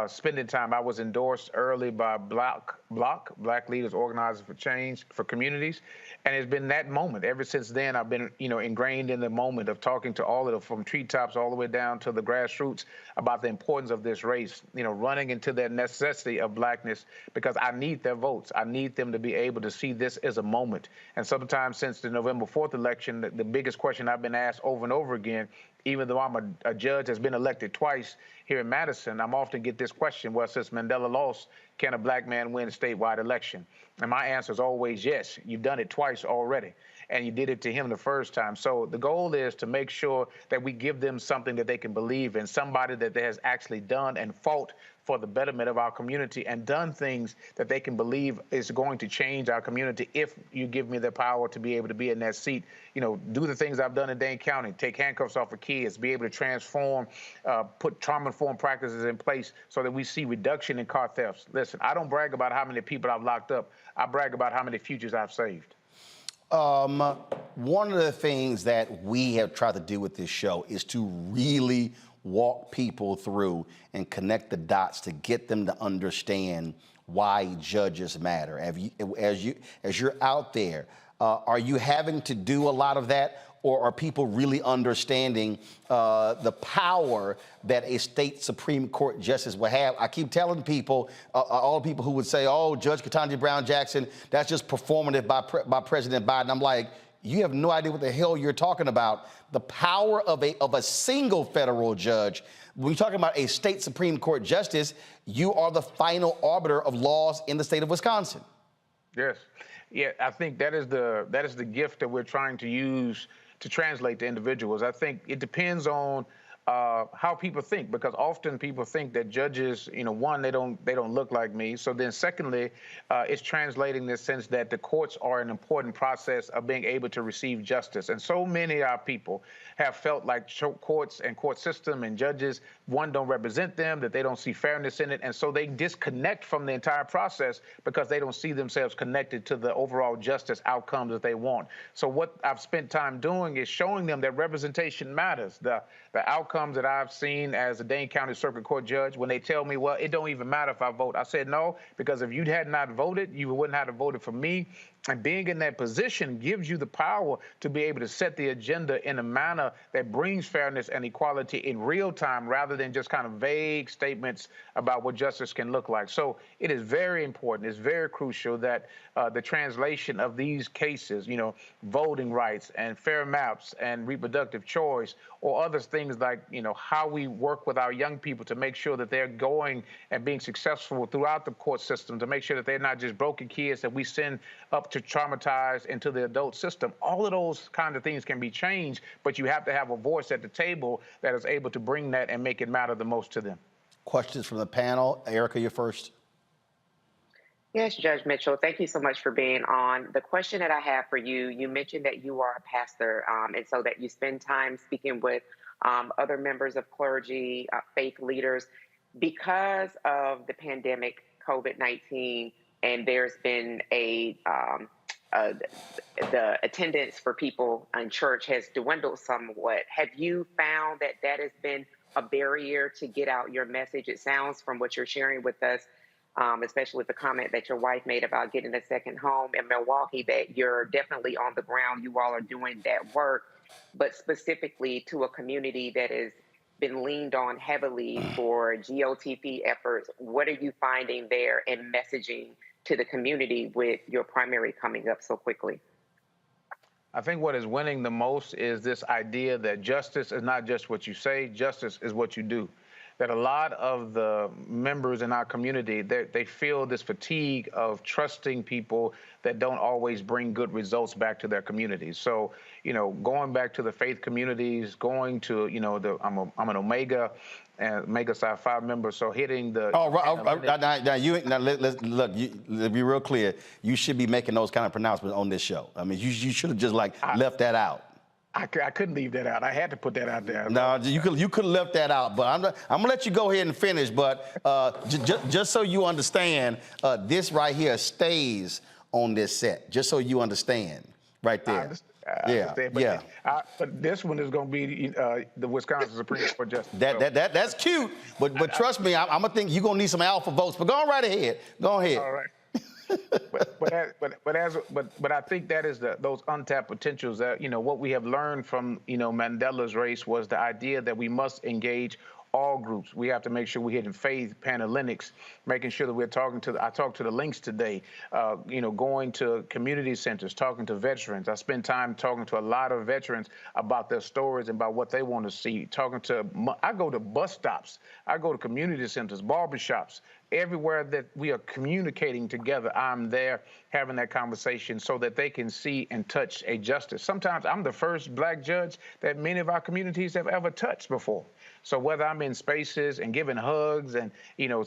Spending time, I was endorsed early by Black Leaders Organizing for Change for Communities, and it's been that moment. Ever since then, I've been, you know, ingrained in the moment of talking to all of them, from treetops all the way down to the grassroots, about the importance of this race. You know, running into that necessity of blackness, because I need their votes. I need them to be able to see this as a moment moment. And sometimes since the November 4th election, the biggest question I've been asked over and over again, even though I'm a judge that's been elected twice here in Madison, I'm often get this question, well, since Mandela lost, can a black man win a statewide election? And my answer is always yes. You've done it twice already, and you did it to him the first time. So the goal is to make sure that we give them something that they can believe in, somebody that has actually done and fought for the betterment of our community and done things that they can believe is going to change our community if you give me the power to be able to be in that seat. You know, do the things I've done in Dane County, take handcuffs off of kids, be able to transform, put trauma-informed practices in place so that we see reduction in car thefts. Listen, I don't brag about how many people I've locked up. I brag about how many futures I've saved. One of the things that we have tried to do with this show is to really walk people through and connect the dots to get them to understand why judges matter. As you're out there, are you having to do a lot of that, or are people really understanding the power that a state Supreme Court justice will have? I keep telling people, all the people who would say, oh, Judge Ketanji Brown Jackson, that's just performative by President Biden. I'm like, you have no idea what the hell you're talking about. The power of a single federal judge. When you're talking about a state Supreme Court justice, you are the final arbiter of laws in the state of Wisconsin. Yes. Yeah, I think that is the gift that we're trying to use to translate to individuals. I think it depends on how people think, because often people think that judges, you know, one, they don't look like me. So then secondly, it's translating this sense that the courts are an important process of being able to receive justice. And so many of our people have felt like courts and court system and judges, one, don't represent them, that they don't see fairness in it. And so they disconnect from the entire process because they don't see themselves connected to the overall justice outcomes that they want. So what I've spent time doing is showing them that representation matters. The outcomes that I've seen as a Dane County Circuit Court judge, when they tell me, well, it don't even matter if I vote. I said, no, because if you had not voted, you wouldn't have voted for me. And being in that position gives you the power to be able to set the agenda in a manner that brings fairness and equality in real time, rather than just kind of vague statements about what justice can look like. So it is very important. It's very crucial that the translation of these cases, you know, voting rights and fair maps and reproductive choice, or other things like, you know, how we work with our young people to make sure that they're going and being successful throughout the court system, to make sure that they're not just broken kids that we send up to traumatized into the adult system. All of those kind of things can be changed, but you have to have a voice at the table that is able to bring that and make it matter the most to them. Questions from the panel. Erica, you're first. Yes, Judge Mitchell, thank you so much for being on. The question that I have for you, you mentioned that you are a pastor, and so that you spend time speaking with other members of clergy, faith leaders. Because of the pandemic, COVID-19, and there's been the attendance for people in church has dwindled somewhat. Have you found that has been a barrier to get out your message? It sounds from what you're sharing with us, especially with the comment that your wife made about getting a second home in Milwaukee, that you're definitely on the ground. You all are doing that work, but specifically to a community that has been leaned on heavily for GOTP efforts. What are you finding there in messaging to the community with your primary coming up so quickly? I think what is winning the most is this idea that justice is not just what you say, justice is what you do. That a lot of the members in our community, they feel this fatigue of trusting people that don't always bring good results back to their communities. So, you know, going back to the faith communities, going to, you know, I'm an Omega and Omega Psi 5 member, so hitting the... Oh, right. Now, let's be real clear. You should be making those kind of pronouncements on this show. I mean, you should have just left that out. I couldn't leave that out. I had to put that out there. No, you could have left that out. But I'm gonna let you go ahead and finish. But just so you understand, this right here stays on this set. Just so you understand, right there. But this one is going to be the Wisconsin Supreme Court Justice. That's cute. But trust me, I'm gonna think you're gonna need some alpha votes. But go on right ahead. Go ahead. All right. but I think that is those untapped potentials that, you know, what we have learned from, you know, Mandela's race was the idea that we must engage all groups. We have to make sure we're hitting faith, Panhellenics, making sure that we're talking to, I talked to the links today, going to community centers, talking to veterans. I spend time talking to a lot of veterans about their stories and about what they want to see. I go to bus stops, I go to community centers, barbershops, everywhere that we are communicating together, I'm there having that conversation so that they can see and touch a justice. Sometimes I'm the first Black judge that many of our communities have ever touched before. So whether I'm in spaces and giving hugs and,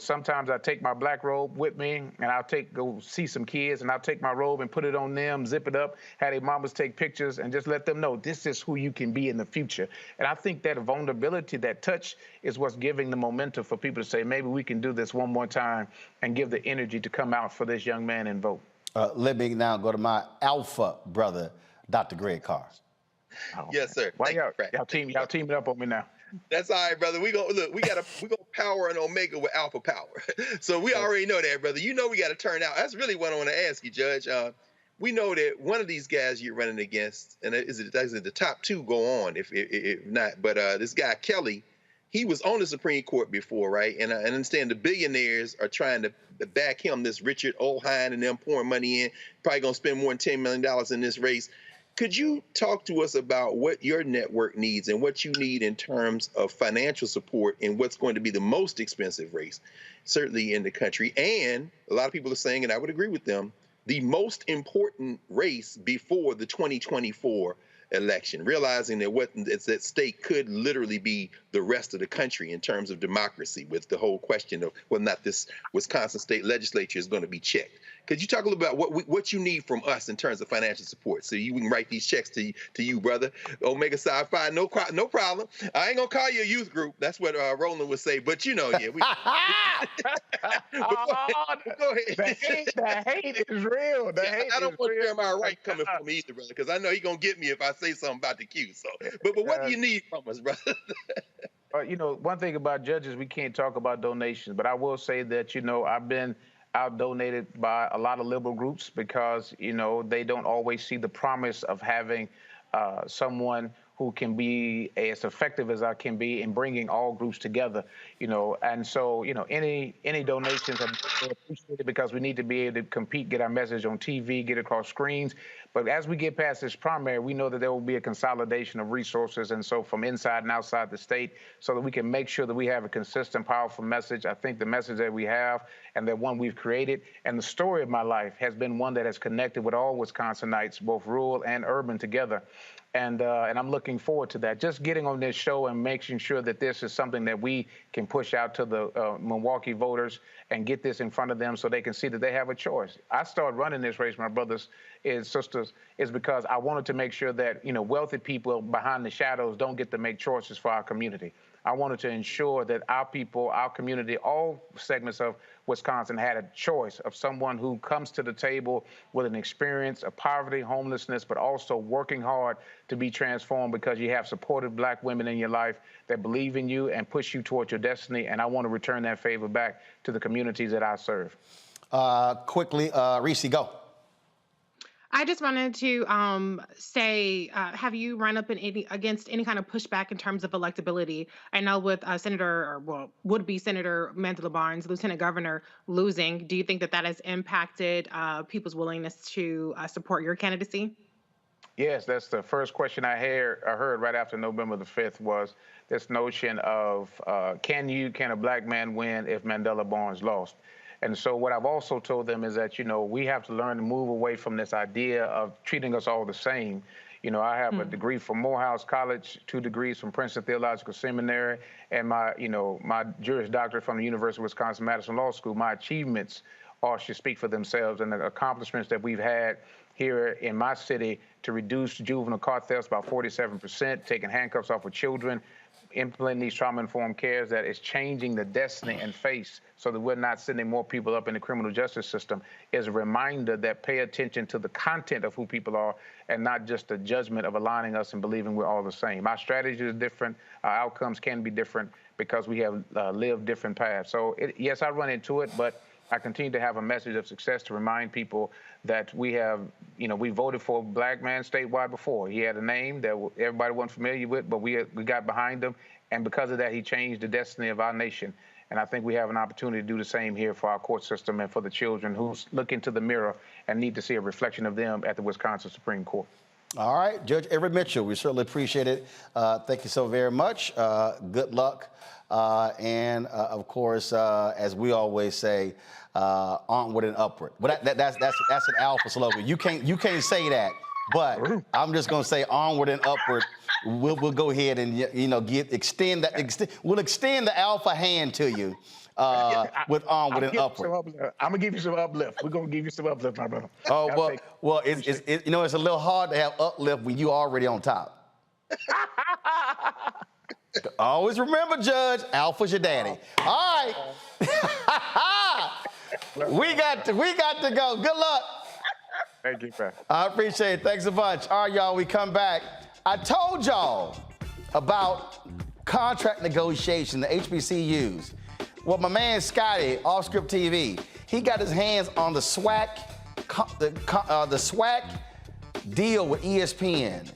sometimes I take my Black robe with me and I'll go see some kids and I'll take my robe and put it on them, zip it up, have their mamas take pictures and just let them know this is who you can be in the future. And I think that vulnerability, that touch is what's giving the momentum for people to say, maybe we can do this one more time and give the energy to come out for this young man and vote. Let me now go to my alpha brother, Dr. Greg Carr. Yes, sir. Why y'all teaming up on me now? That's all right, brother. We gonna power an Omega with alpha power. So we already know that, brother. We got to turn out. That's really what I want to ask you, Judge. We know that one of these guys you're running against, and is it the top two go on, if not? But this guy Kelly, he was on the Supreme Court before, right? And I understand the billionaires are trying to back him. This Richard Olheim and them pouring money in, probably gonna spend more than $10 million in this race. Could you talk to us about what your network needs and what you need in terms of financial support in what's going to be the most expensive race, certainly in the country? And a lot of people are saying, and I would agree with them, the most important race before the 2024 election, realizing that what is at stake could literally be the rest of the country in terms of democracy, with the whole question of whether or not this Wisconsin state legislature is going to be checked. Could you talk a little about what you need from us in terms of financial support so we can write these checks to you, brother? Omega Psi Phi, no problem. I ain't gonna call you a youth group. That's what Roland would say. But yeah, we. Go ahead. The hate is real. I don't want Jeremiah Wright coming from me either, brother, because I know he's gonna get me if I say something about the Q. So, but what do you need from us, brother? One thing about judges, we can't talk about donations, but I will say that I've been out donated by a lot of liberal groups because they don't always see the promise of having someone who can be as effective as I can be in bringing all groups together, and so, any donations are appreciated because we need to be able to compete, get our message on TV, get across screens. But as we get past this primary, we know that there will be a consolidation of resources, and so from inside and outside the state, so that we can make sure that we have a consistent, powerful message. I think the message that we have and the one we've created and the story of my life has been one that has connected with all Wisconsinites, both rural and urban, together. And I'm looking forward to that. Just getting on this show and making sure that this is something that we can push out to the Milwaukee voters and get this in front of them so they can see that they have a choice. I started running this race, my brothers and sisters, is because I wanted to make sure that, wealthy people behind the shadows don't get to make choices for our community. I wanted to ensure that our people, our community, all segments of Wisconsin had a choice of someone who comes to the table with an experience of poverty, homelessness, but also working hard to be transformed because you have supportive Black women in your life that believe in you and push you towards your destiny. And I want to return that favor back to the communities that I serve. Quickly, Reese, go. I just wanted to say, have you run up against any kind of pushback in terms of electability? I know with would-be Senator Mandela Barnes, Lieutenant Governor, losing, do you think that has impacted people's willingness to support your candidacy? Yes, that's the first question I heard right after November the 5th was this notion of can a Black man win if Mandela Barnes lost? And so what I've also told them is that, we have to learn to move away from this idea of treating us all the same. I have a degree from Morehouse College, 2 degrees from Princeton Theological Seminary, and my Juris Doctorate from the University of Wisconsin-Madison Law School. My achievements should speak for themselves, and the accomplishments that we've had here in my city to reduce juvenile car thefts by 47%, taking handcuffs off of children, implementing these trauma-informed cares that is changing the destiny and face so that we're not sending more people up in the criminal justice system is a reminder that pay attention to the content of who people are and not just the judgment of aligning us and believing we're all the same. Our strategy is different. Our outcomes can be different because we have lived different paths. So yes, I run into it, but I continue to have a message of success to remind people that we have, we voted for a black man statewide before. He had a name that everybody wasn't familiar with, but we got behind him. And because of that, he changed the destiny of our nation. And I think we have an opportunity to do the same here for our court system and for the children who look into the mirror and need to see a reflection of them at the Wisconsin Supreme Court. All right, Judge Everett Mitchell, we certainly appreciate it. Thank you so very much. Good luck. And of course, as we always say, onward and upward. But that's an Alpha slogan. You can't say that. But I'm just gonna say onward and upward. We'll go ahead and extend the Alpha hand to you with onward and upward. I'm gonna give you some uplift. We're gonna give you some uplift, my brother. Oh well, it's a little hard to have uplift when you're already on top. Always remember, Judge, Alpha's your daddy. All right. we got to go. Good luck. Thank you, man. I appreciate it. Thanks a bunch. All right, y'all, we come back. I told y'all about contract negotiation, the HBCUs. Well, my man Scotty, Off Script TV, he got his hands on the SWAC deal with ESPN.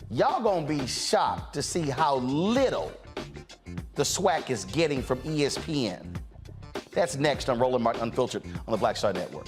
Y'all gonna be shocked to see how little the SWAC is getting from ESPN. That's next on Roland Martin Unfiltered on the Black Star Network.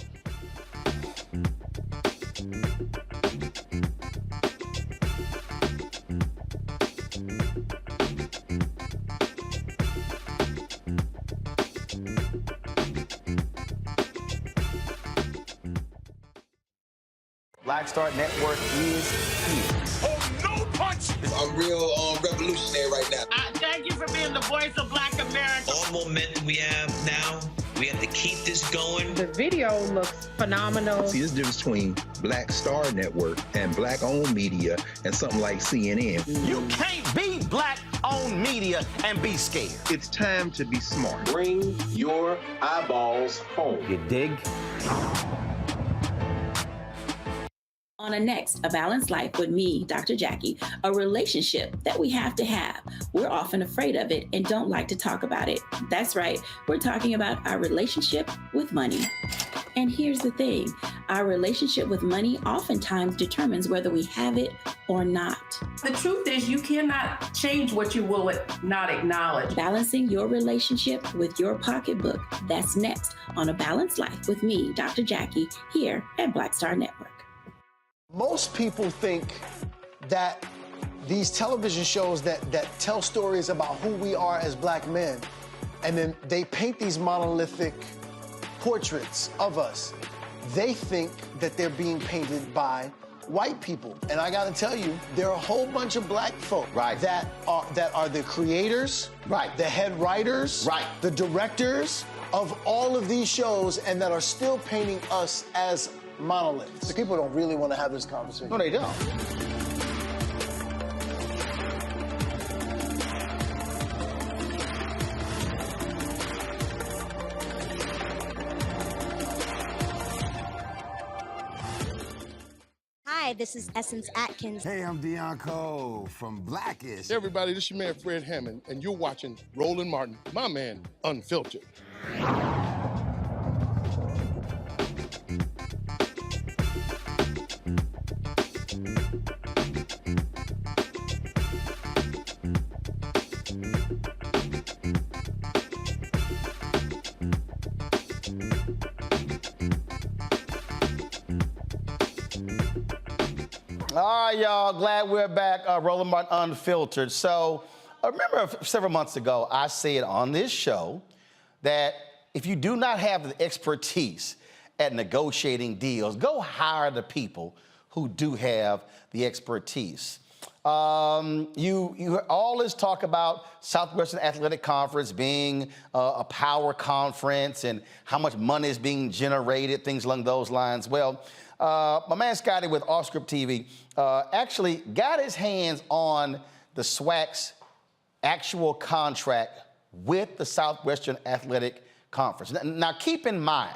Black Star Network is here. Oh, no punch! I'm real revolutionary right now. Thank you for being the voice of Black America. All momentum we have now, we have to keep this going. The video looks phenomenal. See, this difference between Black Star Network and Black-owned media and something like CNN. You can't be Black-owned media and be scared. It's time to be smart. Bring your eyeballs home. You dig? On a next, A Balanced Life with me, Dr. Jackie, a relationship that we have to have. We're often afraid of it and don't like to talk about it. That's right, we're talking about our relationship with money. And here's the thing, our relationship with money oftentimes determines whether we have it or not. The truth is you cannot change what you will not acknowledge. Balancing your relationship with your pocketbook. That's next on A Balanced Life with me, Dr. Jackie, here at Black Star Network. Most people think that these television shows that tell stories about who we are as black men, and then they paint these monolithic portraits of us. They think that they're being painted by white people. And I gotta tell you, there are a whole bunch of black folk that are the creators, the head writers, the directors of all of these shows, and that are still painting us as monoliths. The people don't really want to have this conversation. No, they don't. Hi, this is Essence Atkins. Hey, I'm Deion Cole from Blackish. Hey, everybody, this is your man Fred Hammond, and you're watching Roland Martin, my man, Unfiltered. All right, y'all, glad we're back, Roland Martin Unfiltered. So, I remember several months ago, I said on this show that if you do not have the expertise at negotiating deals, go hire the people who do have the expertise. You heard all this talk about Southwestern Athletic Conference being a power conference and how much money is being generated, things along those lines. Well, my man Scotty with Off Script TV actually got his hands on the SWAC's actual contract with the Southwestern Athletic Conference. Now keep in mind,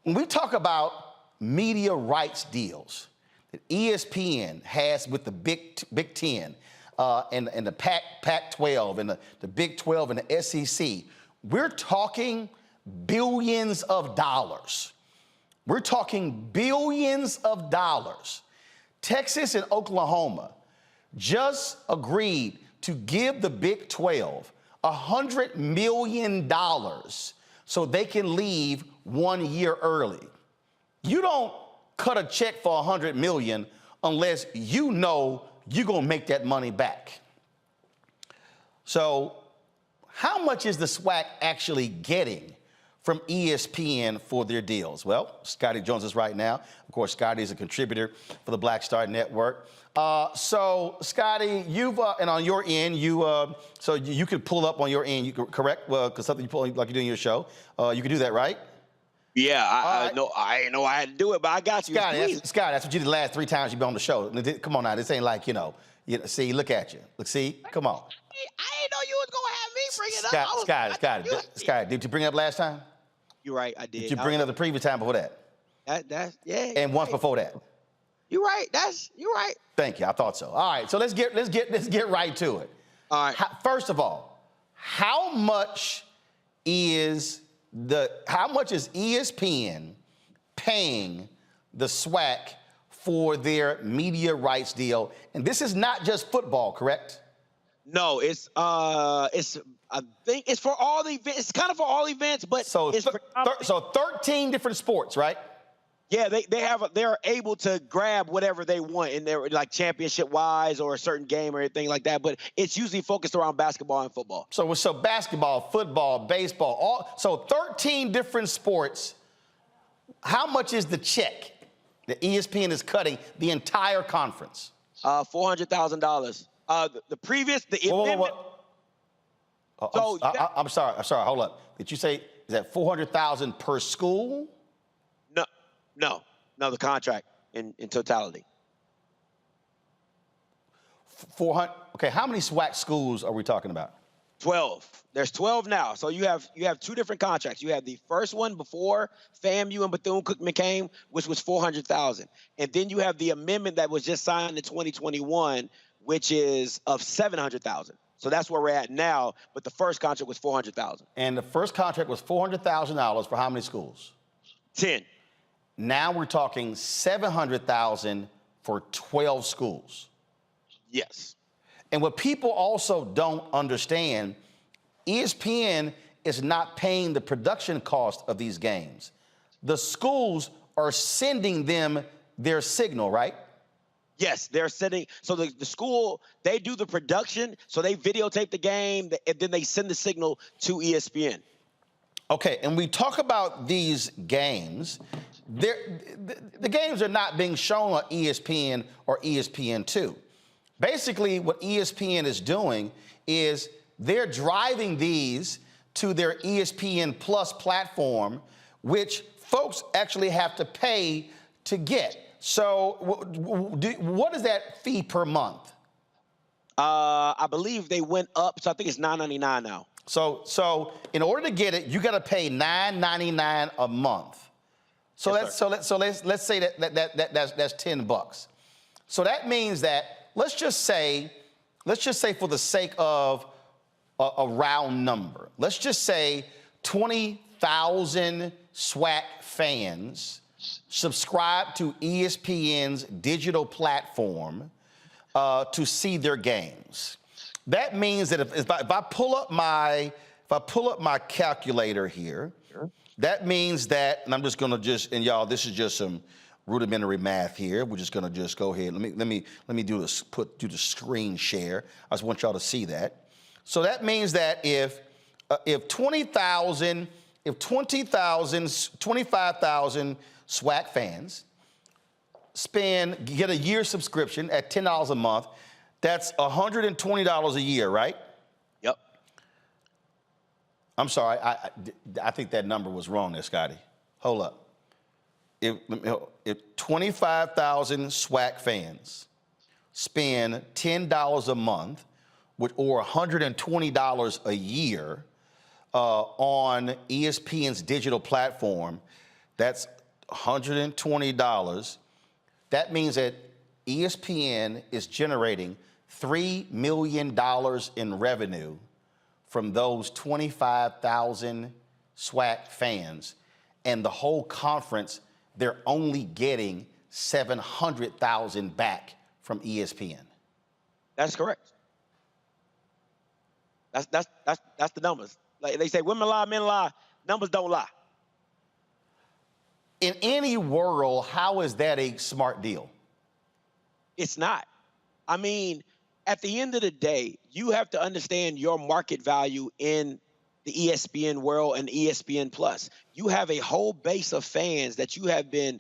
when we talk about media rights deals that ESPN has with the Big Ten and the Pac-12 and the Big 12 and the SEC, we're talking billions of dollars. We're talking billions of dollars. Texas and Oklahoma just agreed to give the Big 12 $100 million so they can leave 1 year early. You don't cut a check for $100 million unless you know you're gonna make that money back. So how much is the SWAC actually getting from ESPN for their deals? Well, Scotty Jones is right now. Of course, Scotty is a contributor for the Black Star Network. So, Scotty, you've and on your end, so you can pull up on your end, correct? Well, because something you pull like you do in your show, you can do that, right? Yeah, I know I had to do it, but I got you. Scotty, that's what you did the last 3 times you've been on the show. Come on now, this ain't like, see, look at you. Look, see, come on. I didn't know you was gonna have me bring it up. Scotty, did you bring it up last time? You're right, I did. Did you bring it up the previous time before that? That's yeah. And once before that. You're right. You're right. Thank you. I thought so. All right. So let's get right to it. All right. First of all, how much is ESPN paying the SWAC for their media rights deal? And this is not just football, correct? No, I think it's for all the events. It's kind of for all events, but so 13 different sports, right? Yeah, they're able to grab whatever they want in their like championship wise or a certain game or anything like that. But it's usually focused around basketball and football. So basketball, football, baseball, so 13 different sports. How much is the check that ESPN is cutting the entire conference? $400,000. The amendment. Oh, I'm sorry. Hold up. Did you say is that $400,000 per school? No, the contract in totality. 400. Okay, how many SWAC schools are we talking about? 12. There's 12 now. So you have 2 different contracts. You have the first one before FAMU and Bethune-Cookman came, which was $400,000, and then you have the amendment that was just signed in 2021, which is of $700,000. So that's where we're at now. But the first contract was $400,000. And the first contract was $400,000 for how many schools? 10. Now we're talking $700,000 for 12 schools. Yes. And what people also don't understand, ESPN is not paying the production cost of these games. The schools are sending them their signal, right? Yes, they're sending. So the school, they do the production, so they videotape the game, and then they send the signal to ESPN. Okay, and we talk about these games. The games are not being shown on ESPN or ESPN2. Basically, what ESPN is doing is they're driving these to their ESPN Plus platform, which folks actually have to pay to get. So what is that fee per month? I believe they went up, so I think it's $9.99 now. So in order to get it, you got to pay $9.99 a month. So yes, let's say that's $10. So that means that let's just say for the sake of a round number, let's just say 20,000 SWAC fans subscribe to ESPN's digital platform to see their games. That means that if I pull up my calculator here, that means that, and I'm just gonna and y'all, this is just some rudimentary math here. We're just gonna go ahead. Let me do this. Do the screen share. I just want y'all to see that. So that means that if 25,000 SWAC fans get a year subscription at $10 a month, that's $120 a year, right? Yep. I'm sorry, I think that number was wrong there, Scotty. Hold up. If 25,000 SWAC fans spend $10 a month, or $120 a year on ESPN's digital platform, that's $120. That means that ESPN is generating $3 million in revenue from those 25,000 SWAC fans, and the whole conference, they're only getting $700,000 back from ESPN. That's correct. That's the numbers. Like they say, women lie, men lie. Numbers don't lie. In any world, how is that a smart deal? It's not. I mean, at the end of the day, you have to understand your market value in the ESPN world and ESPN Plus. You have a whole base of fans that you have been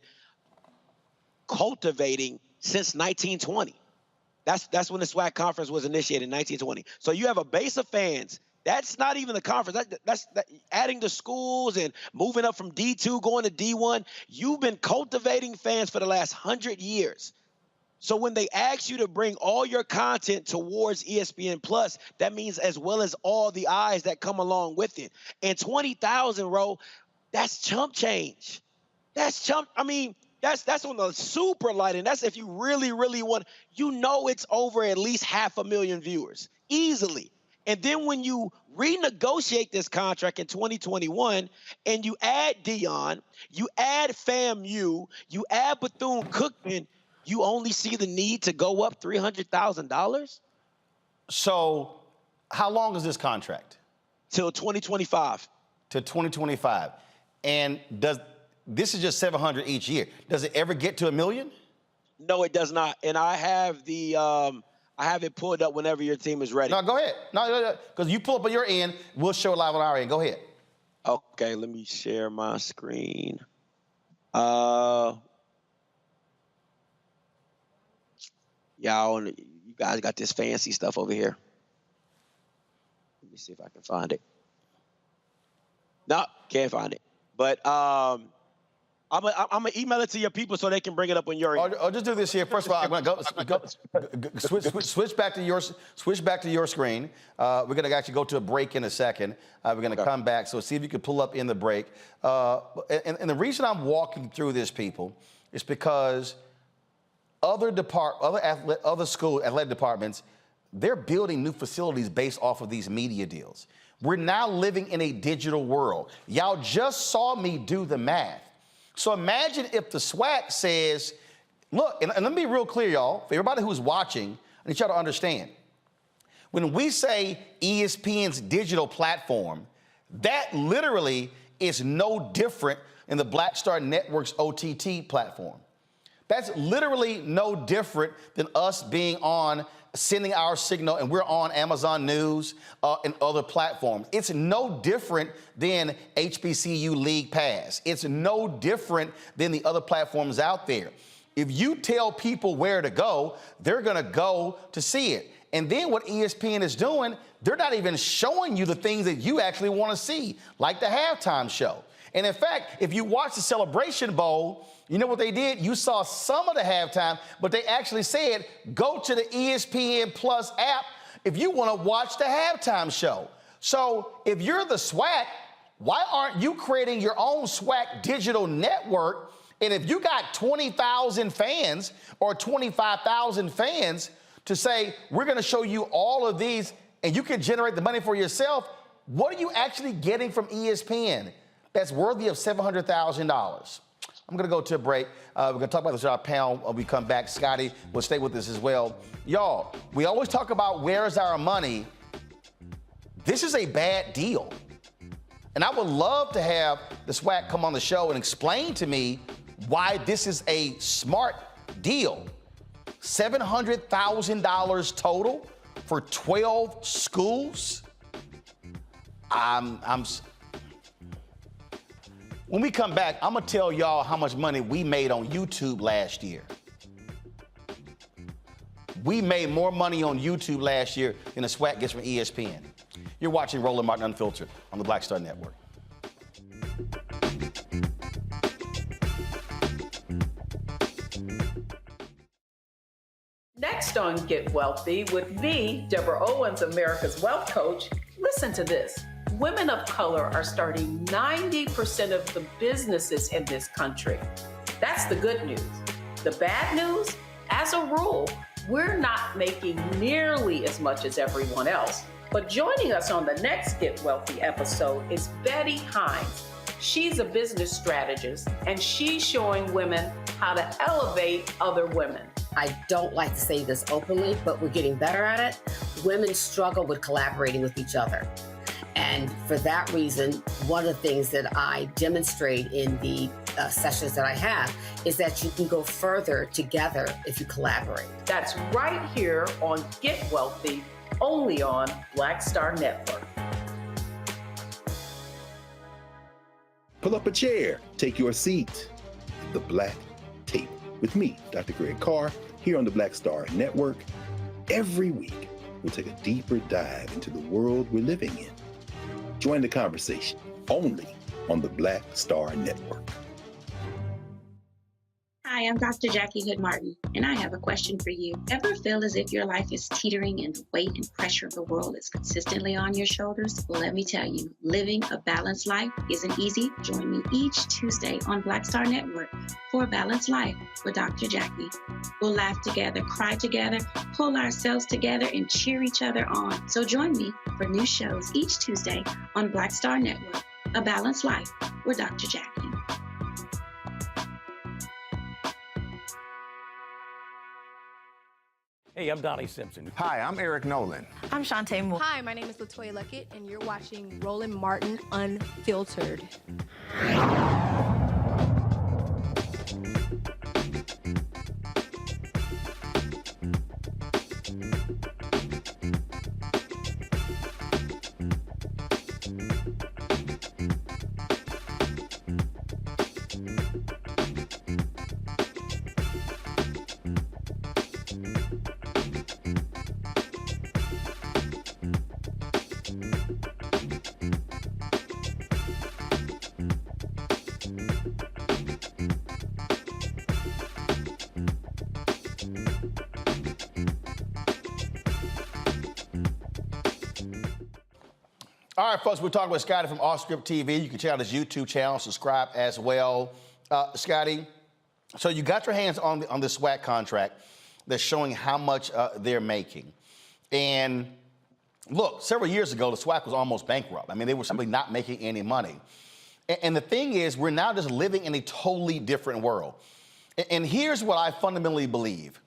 cultivating since 1920. That's when the SWAC conference was initiated in 1920. So you have a base of fans. That's not even the conference. That's adding the schools and moving up from D2 going to D1. You've been cultivating fans for the last 100 years. So when they ask you to bring all your content towards ESPN Plus, that means as well as all the eyes that come along with it. And 20,000, Ro, that's chump change. That's chump. I mean, that's on the super light, and that's if you really, really want. You know, it's over at least 500,000 viewers easily. And then when you renegotiate this contract in 2021, and you add Dion, you add FAMU, you add Bethune-Cookman, you only see the need to go up $300,000? So how long is this contract? Till 2025. To 2025. And this is just 700 each year. Does it ever get to $1 million? No, it does not. And I have I have it pulled up whenever your team is ready. No, go ahead. No, because you pull up on your end, we'll show it live on our end. Go ahead. Okay, let me share my screen. Y'all, you guys got this fancy stuff over here. Let me see if I can find it. No, can't find it. But I'm gonna email it to your people so they can bring it up on your end. Or just do this here. First of all, I'm gonna switch back to your screen. We're gonna actually go to a break in a second. We're gonna come back. So see if you can pull up in the break. And the reason I'm walking through this, people, is because other school athletic departments, they're building new facilities based off of these media deals. We're now living in a digital world. Y'all just saw me do the math. So imagine if the SWAC says, look, and let me be real clear, y'all, for everybody who's watching, I need y'all to understand. When we say ESPN's digital platform, that literally is no different than the Black Star Network's OTT platform. That's literally no different than us being on, sending our signal, and we're on Amazon News and other platforms. It's no different than HBCU League Pass. It's no different than the other platforms out there. If you tell people where to go, they're gonna go to see it. And then what ESPN is doing, they're not even showing you the things that you actually wanna see, like the halftime show. And in fact, if you watch the Celebration Bowl, you know what they did? You saw some of the halftime, but they actually said, go to the ESPN Plus app if you want to watch the halftime show. So if you're the SWAC, why aren't you creating your own SWAC digital network? And if you got 20,000 fans or 25,000 fans to say, we're going to show you all of these and you can generate the money for yourself, what are you actually getting from ESPN that's worthy of $700,000? I'm going to go to a break. We're going to talk about this with our panel when we come back. Scotty will stay with us as well. Y'all, we always talk about where's our money. This is a bad deal. And I would love to have the SWAC come on the show and explain to me why this is a smart deal. $700,000 total for 12 schools. When we come back, I'm gonna tell y'all how much money we made on YouTube last year. We made more money on YouTube last year than the SWAC gets from ESPN. You're watching Roland Martin Unfiltered on the Black Star Network. Next on Get Wealthy with me, Deborah Owens, America's Wealth Coach, listen to this. Women of color are starting 90% of the businesses in this country. That's the good news. The bad news, as a rule, we're not making nearly as much as everyone else. But joining us on the next Get Wealthy episode is Betty Hines. She's a business strategist, and she's showing women how to elevate other women. I don't like to say this openly, but we're getting better at it. Women struggle with collaborating with each other. And for that reason, one of the things that I demonstrate in the sessions that I have is that you can go further together if you collaborate. That's right here on Get Wealthy, only on Black Star Network. Pull up a chair, take your seat. The Black Tape with me, Dr. Greg Carr, here on the Black Star Network. Every week, we'll take a deeper dive into the world we're living in. Join the conversation only on the Black Star Network. Hi, I'm Dr. Jackie Hood Martin, and I have a question for you. Ever feel as if your life is teetering and the weight and pressure of the world is consistently on your shoulders? Well, let me tell you, living a balanced life isn't easy. Join me each Tuesday on Black Star Network for A Balanced Life with Dr. Jackie. We'll laugh together, cry together, pull ourselves together, and cheer each other on. So join me for new shows each Tuesday on Black Star Network, A Balanced Life with Dr. Jackie. Hey, I'm Donnie Simpson. Hi, I'm Eric Nolan. I'm Shantae Moore. Hi, my name is LaToya Luckett, and you're watching Roland Martin Unfiltered. All right, folks, we're talking with Scotty from Offscript TV. You can check out his YouTube channel, subscribe as well. Scotty, so you got your hands on this SWAT contract that's showing how much they're making. And look, several years ago, the SWAT was almost bankrupt. I mean, they were simply not making any money. And the thing is, we're now just living in a totally different world. And here's what I fundamentally believe,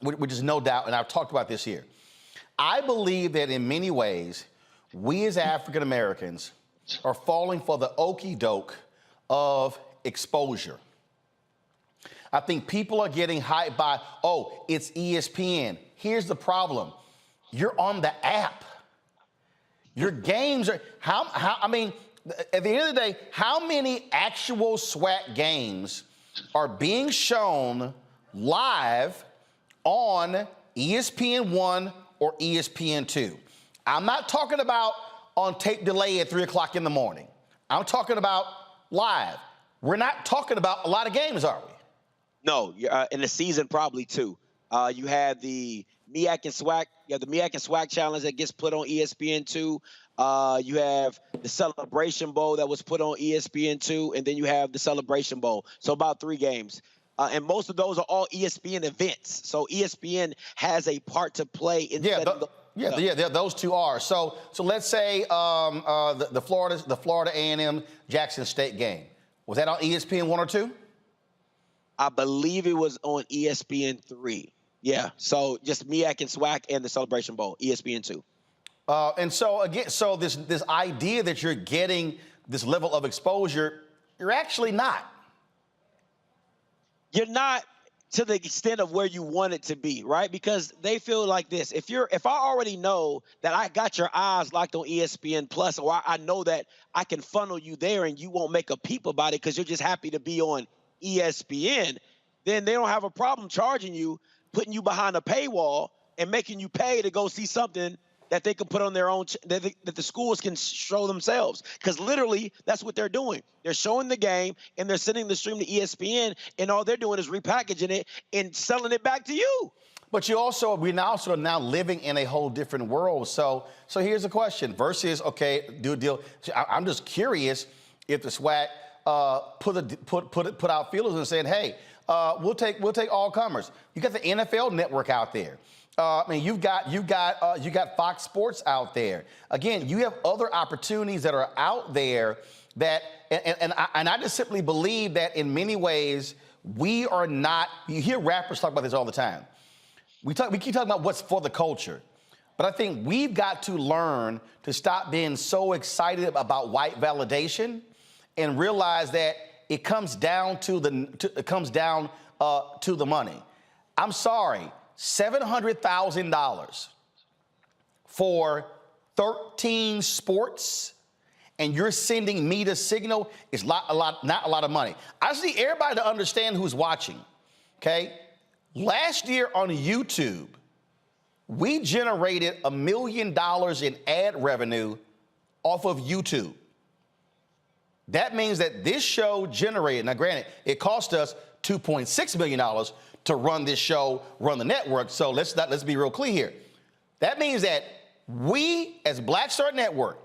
which is no doubt, and I've talked about this here. I believe that in many ways, we as African Americans are falling for the okie doke of exposure. I think people are getting hyped by, oh, it's ESPN. Here's the problem. You're on the app. Your games are, I mean, at the end of the day, how many actual SWAT games are being shown live on ESPN1 or ESPN2? I'm not talking about on tape delay at 3 o'clock in the morning. I'm talking about live. We're not talking about a lot of games, are we? No, in the season probably too. You had the MEAC and SWAC. You have the MEAC and SWAC challenge that gets put on ESPN2. You have the Celebration Bowl that was put on ESPN2, and then you have the Celebration Bowl. So about 3 games. And most of those are all ESPN events. So ESPN has a part to play in setting those two are. So let's say the Florida A&M Jackson State game. Was that on ESPN 1 or 2? I believe it was on ESPN 3. Yeah. So just MEAC and SWAC and the Celebration Bowl, ESPN 2. And so again, this idea that you're getting this level of exposure, you're actually not. You're not to the extent of where you want it to be, right? Because they feel like this. If I already know that I got your eyes locked on ESPN Plus, or I know that I can funnel you there and you won't make a peep about it because you're just happy to be on ESPN, then they don't have a problem charging you, putting you behind a paywall and making you pay to go see something that they can put on their own, that the schools can show themselves. Because literally, that's what they're doing. They're showing the game, and they're sending the stream to ESPN, and all they're doing is repackaging it and selling it back to you. But we're now living in a whole different world. So here's the question. Versus, okay, do a deal. I'm just curious if the SWAT put out feelers and said, hey, we'll take all comers. You got the NFL Network out there. I mean, you got Fox Sports out there. Again, you have other opportunities that are out there that, and I just simply believe that in many ways we are not. You hear rappers talk about this all the time. We keep talking about what's for the culture, but I think we've got to learn to stop being so excited about white validation and realize that it comes down to the money. I'm sorry. $700,000 for 13 sports, and you're sending me the signal is not a lot of money. I just need everybody to understand who's watching, okay? Last year on YouTube, we generated $1 million in ad revenue off of YouTube. That means that this show generated, now granted, it cost us $2.6 million to run this show, run the network. So let's be real clear here. That means that we, as Black Star Network,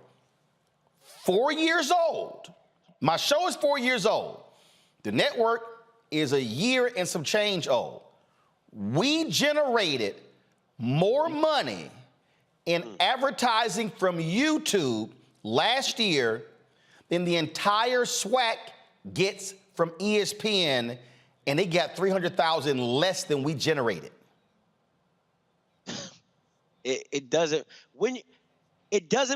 4 years old. My show is 4 years old. The network is a year and some change old. We generated more money in advertising from YouTube last year than the entire SWAC gets from ESPN, and they got 300,000 less than we generated. It doesn't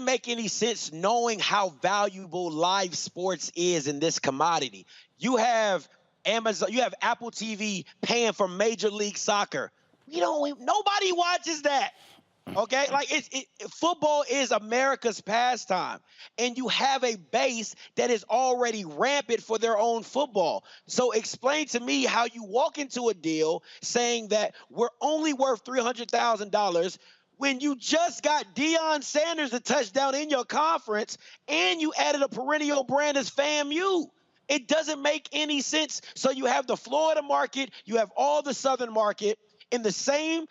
make any sense knowing how valuable live sports is in this commodity. You have Amazon, you have Apple TV paying for Major League Soccer. Nobody watches that. Okay, like football is America's pastime, and you have a base that is already rampant for their own football. So explain to me how you walk into a deal saying that we're only worth $300,000 when you just got Deion Sanders a touchdown in your conference, and you added a perennial brand as FAMU. It doesn't make any sense. So you have the Florida market, you have all the Southern market in the same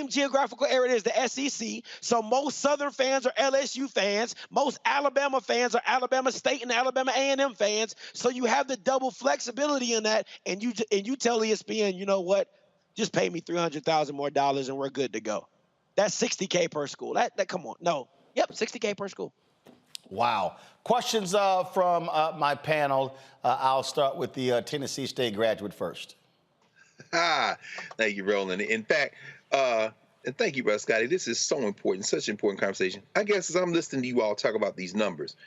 geographical area as the SEC. So most Southern fans are LSU fans. Most Alabama fans are Alabama State and Alabama A&M fans. So you have the double flexibility in that, and you tell ESPN, you know what? Just pay me $300,000 more and we're good to go. That's $60K per school. That come on. No. Yep, $60K per school. Wow. Questions from my panel. I'll start with the Tennessee State graduate first. Thank you, Roland. In fact, and thank you, Brother Scotty. This is so important, such an important conversation. I guess as I'm listening to you all talk about these numbers,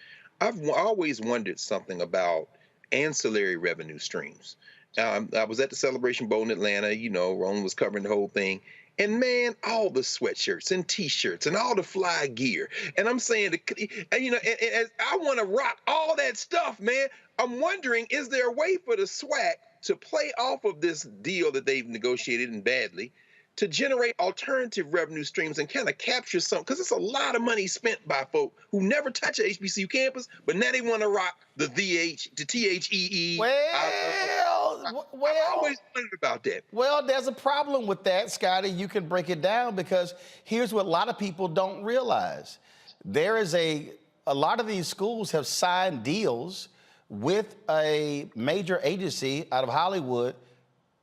I've always wondered something about ancillary revenue streams. I was at the Celebration Bowl in Atlanta. Roland was covering the whole thing. And man, all the sweatshirts and T-shirts and all the fly gear. And I'm saying, and I want to rock all that stuff, man. I'm wondering, is there a way for the SWAC to play off of this deal that they've negotiated and badly to generate alternative revenue streams and kind of capture some, because it's a lot of money spent by folk who never touch a HBCU campus, but now they want to rock the THEE. Well, I always wondered about that. Well, there's a problem with that, Scotty. You can break it down because here's what a lot of people don't realize. There is a lot of these schools have signed deals with a major agency out of Hollywood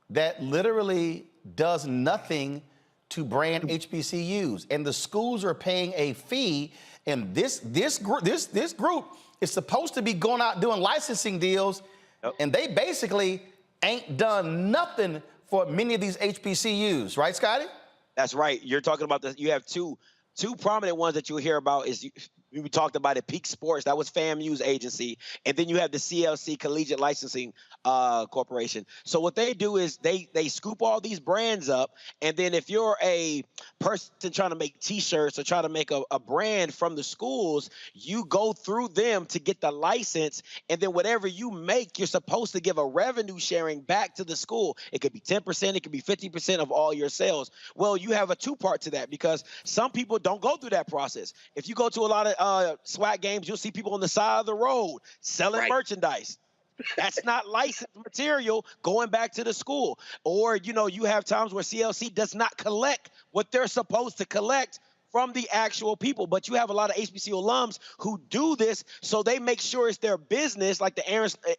that literally does nothing to brand HBCUs, and the schools are paying a fee. And this group is supposed to be going out doing licensing deals, and they basically ain't done nothing for many of these HBCUs, right, Scotty? That's right. You're talking about this. You have two prominent ones that you'll hear about. We talked about it, Peak Sports. That was FAMU's agency. And then you have the CLC, Collegiate Licensing Corporation. So what they do is they scoop all these brands up. And then if you're a person trying to make T-shirts or trying to make a brand from the schools, you go through them to get the license. And then whatever you make, you're supposed to give a revenue sharing back to the school. It could be 10%. It could be 50% of all your sales. Well, you have a two-part to that because some people don't go through that process. If you go to a lot of SWAC games, you'll see people on the side of the road selling merchandise. That's not licensed material going back to the school. Or, you have times where CLC does not collect what they're supposed to collect from the actual people. But you have a lot of HBCU alums who do this, so they make sure it's their business, like the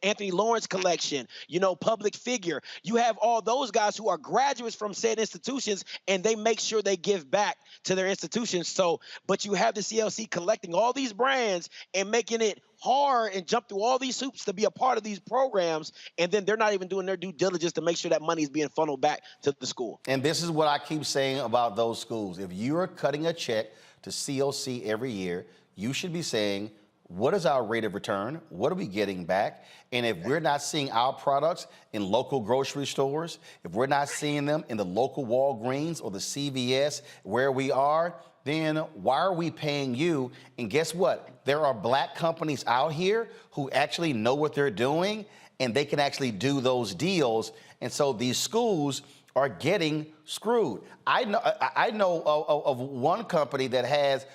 Anthony Lawrence collection, you know, public figure. You have all those guys who are graduates from said institutions, and they make sure they give back to their institutions. So, but you have the CLC collecting all these brands and making it hard and jump through all these hoops to be a part of these programs, and then they're not even doing their due diligence to make sure that money is being funneled back to the school. And this is what I keep saying about those schools. If you're cutting a check to CLC every year, you should be saying, what is our rate of return? What are we getting back? And if we're not seeing our products in local grocery stores, if we're not seeing them in the local Walgreens or the CVS where we are, then why are we paying you? And guess what? There are black companies out here who actually know what they're doing, and they can actually do those deals. And so these schools are getting screwed. I know of one company that has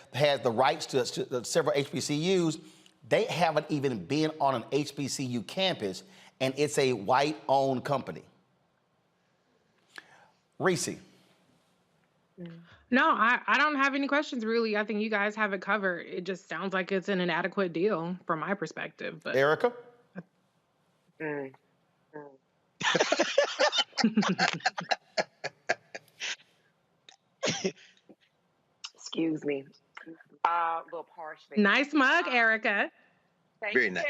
the rights to several HBCUs. They haven't even been on an HBCU campus, and it's a white-owned company. Reese. No, I don't have any questions, really. I think you guys have it covered. It just sounds like it's an inadequate deal from my perspective. But Erica? Excuse me. A little partially. Nice mug, Erica. Thank Very you. nice.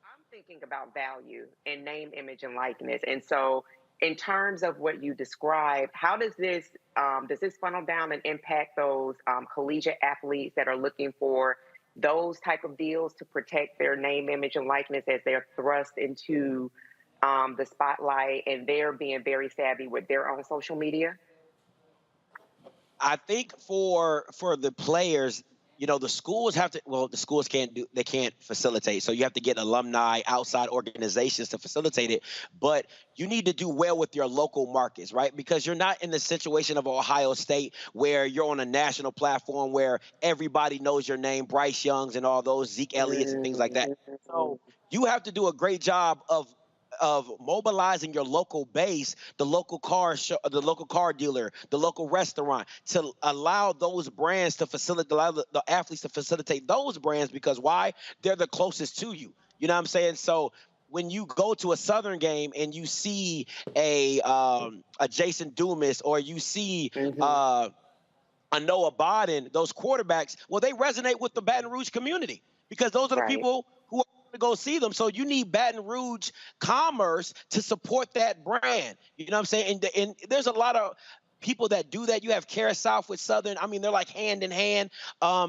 I'm thinking about value and name, image, and likeness. And so in terms of what you described, how does this funnel down and impact those collegiate athletes that are looking for those type of deals to protect their name, image, and likeness as they're thrust into the spotlight, and they're being very savvy with their own social media? I think for the players, you know, the schools have to, well, the schools can't facilitate. So you have to get alumni, outside organizations to facilitate it. But you need to do well with your local markets, right? Because you're not in the situation of Ohio State where you're on a national platform where everybody knows your name, Bryce Youngs and all those, Zeke Elliott's and things like that. So you have to do a great job of mobilizing your local base, the local car show, the local car dealer, the local restaurant, to allow those brands to facilitate, allow the athletes to facilitate those brands, because why? They're the closest to you. You know what I'm saying? So when you go to a Southern game and you see a Jason Dumas, or you see a Noah Bodden, those quarterbacks, well, they resonate with the Baton Rouge community, because those are the people who are to go see them. So you need Baton Rouge commerce to support that brand. You know what I'm saying? And there's a lot of people that do that. You have Cara South with Southern. I mean, they're like hand in hand.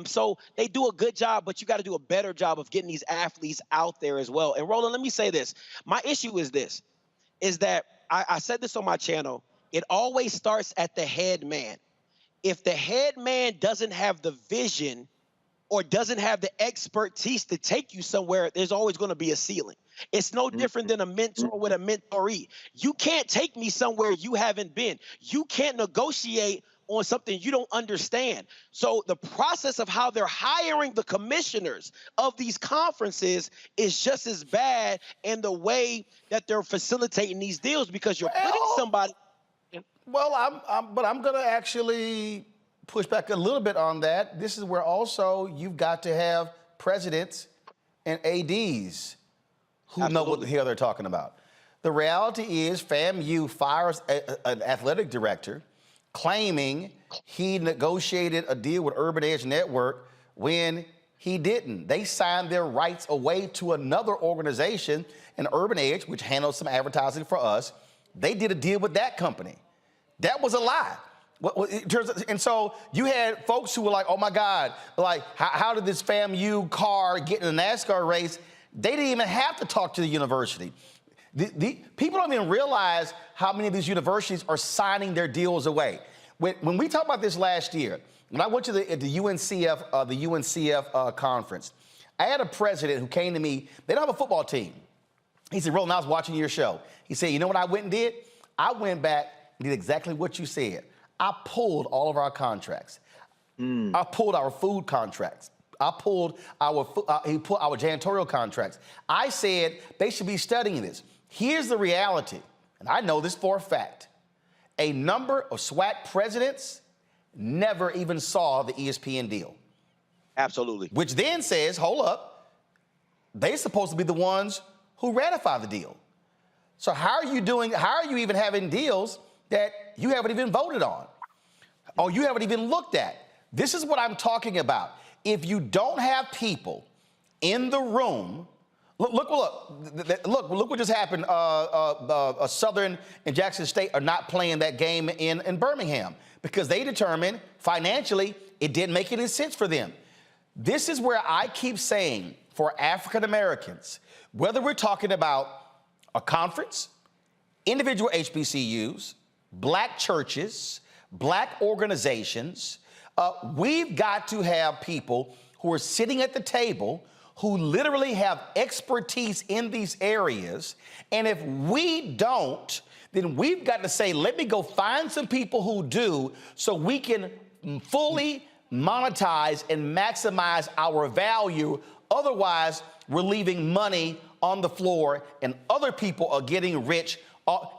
So they do a good job, but you got to do a better job of getting these athletes out there as well. And Roland, let me say this. My issue is this, is that I said this on my channel. It always starts at the head man. If the head man doesn't have the vision or doesn't have the expertise to take you somewhere, there's always going to be a ceiling. It's no different than a mentor with a mentoree. You can't take me somewhere you haven't been. You can't negotiate on something you don't understand. So the process of how they're hiring the commissioners of these conferences is just as bad, in the way that they're facilitating these deals, because you're putting somebody. Well, I'm going to actually push back a little bit on that. This is where also you've got to have presidents and ADs who know what the hell they're talking about. The reality is FAMU fires an athletic director claiming he negotiated a deal with Urban Edge Network when he didn't. They signed their rights away to another organization, an Urban Edge, which handles some advertising for us. They did a deal with that company. That was a lie. And so you had folks who were like, oh my God, like, how did this FAMU car get in a NASCAR race? They didn't even have to talk to the university. The people don't even realize how many of these universities are signing their deals away. When we talked about this last year, when I went to the UNCF conference, I had a president who came to me. They don't have a football team. He said, Roland, I was watching your show. He said, you know what I went and did? I went back and did exactly what you said. I pulled all of our contracts. I pulled our food contracts. I pulled he put our janitorial contracts. I said they should be studying this. Here's the reality, and I know this for a fact. A number of SWAC presidents never even saw the ESPN deal. Absolutely. Which then says, hold up, they're supposed to be the ones who ratify the deal. So how are you even having deals that you haven't even voted on or you haven't even looked at? This is what I'm talking about. If you don't have people in the room, look what just happened. Southern and Jackson State are not playing that game in Birmingham because they determined financially it didn't make any sense for them. This is where I keep saying for African Americans, whether we're talking about a conference, individual HBCUs, black churches, black organizations, we've got to have people who are sitting at the table who literally have expertise in these areas. And if we don't, then we've got to say, let me go find some people who do so we can fully monetize and maximize our value. Otherwise, we're leaving money on the floor and other people are getting rich.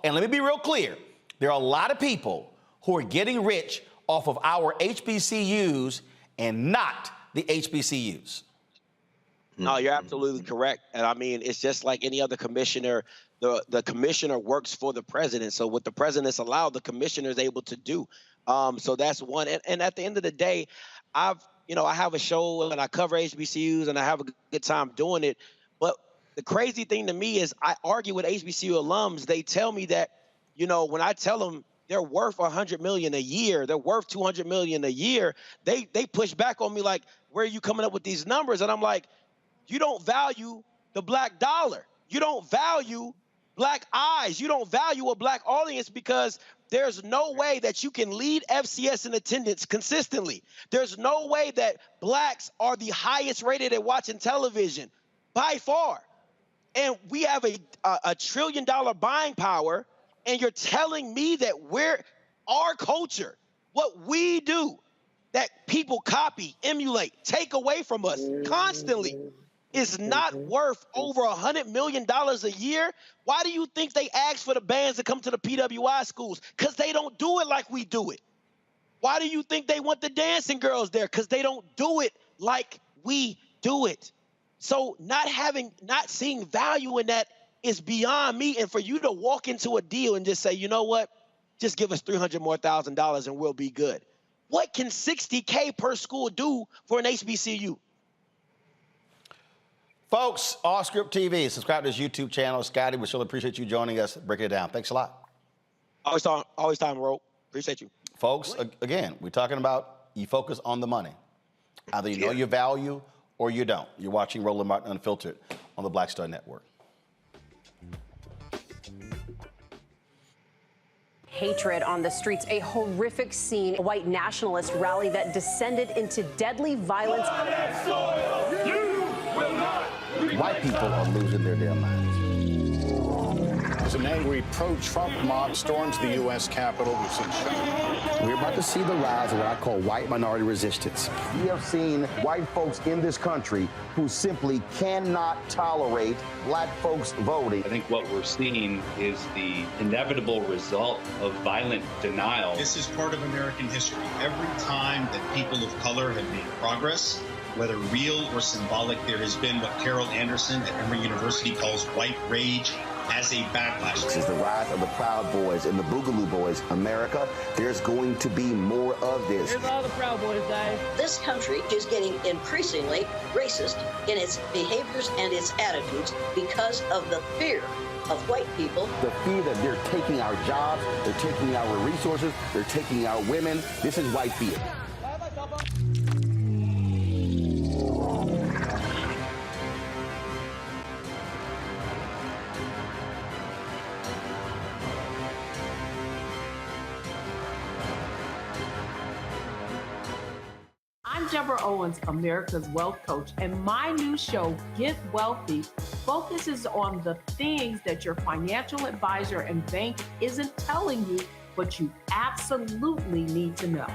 And let me be real clear. There are a lot of people who are getting rich off of our HBCUs and not the HBCUs. No, you're absolutely correct. And I mean, it's just like any other commissioner. The commissioner works for the president. So what the president's allowed, the commissioner is able to do. So that's one. And at the end of the day, I have a show and I cover HBCUs and I have a good time doing it. But the crazy thing to me is I argue with HBCU alums. They tell me that, when I tell them they're worth $100 million a year, they're worth $200 million a year, they push back on me like, where are you coming up with these numbers? And I'm like, you don't value the black dollar. You don't value black eyes. You don't value a black audience because there's no way that you can lead FCS in attendance consistently. There's no way that blacks are the highest rated at watching television by far. And we have a $1 trillion buying power, and you're telling me that our culture, what we do, that people copy, emulate, take away from us constantly, is not worth over $100 million a year. Why do you think they ask for the bands to come to the PWI schools? Because they don't do it like we do it. Why do you think they want the dancing girls there? Because they don't do it like we do it. So not seeing value in that is beyond me. And for you to walk into a deal and just say, you know what, just give us $300,000 more and we'll be good. What can $60K per school do for an HBCU? Folks, Off Script TV, subscribe to his YouTube channel. Scotty, we surely appreciate you joining us, breaking it down. Thanks a lot. Always time, Ro. Appreciate you. Folks, again, we're talking about you focus on the money. Either you know your value or you don't. You're watching Roland Martin Unfiltered on the Black Star Network. Hatred on the streets, a horrific scene, a white nationalist rally that descended into deadly violence. White people are losing their damn minds. As an angry pro-Trump mob storms the U.S. Capitol, we've seen We're about to see the rise of what I call white minority resistance. We have seen white folks in this country who simply cannot tolerate black folks voting. I think what we're seeing is the inevitable result of violent denial. This is part of American history. Every time that people of color have made progress, whether real or symbolic, there has been what Carol Anderson at Emory University calls white rage as a backlash. This is the rise of the Proud Boys and the Boogaloo Boys. America, there's going to be more of this. Here's all the Proud Boys, Dave. This country is getting increasingly racist in its behaviors and its attitudes because of the fear of white people. The fear that they're taking our jobs, they're taking our resources, they're taking our women. This is white fear. I'm Deborah Owens, America's Wealth Coach, and my new show, Get Wealthy, focuses on the things that your financial advisor and bank isn't telling you, but you absolutely need to know.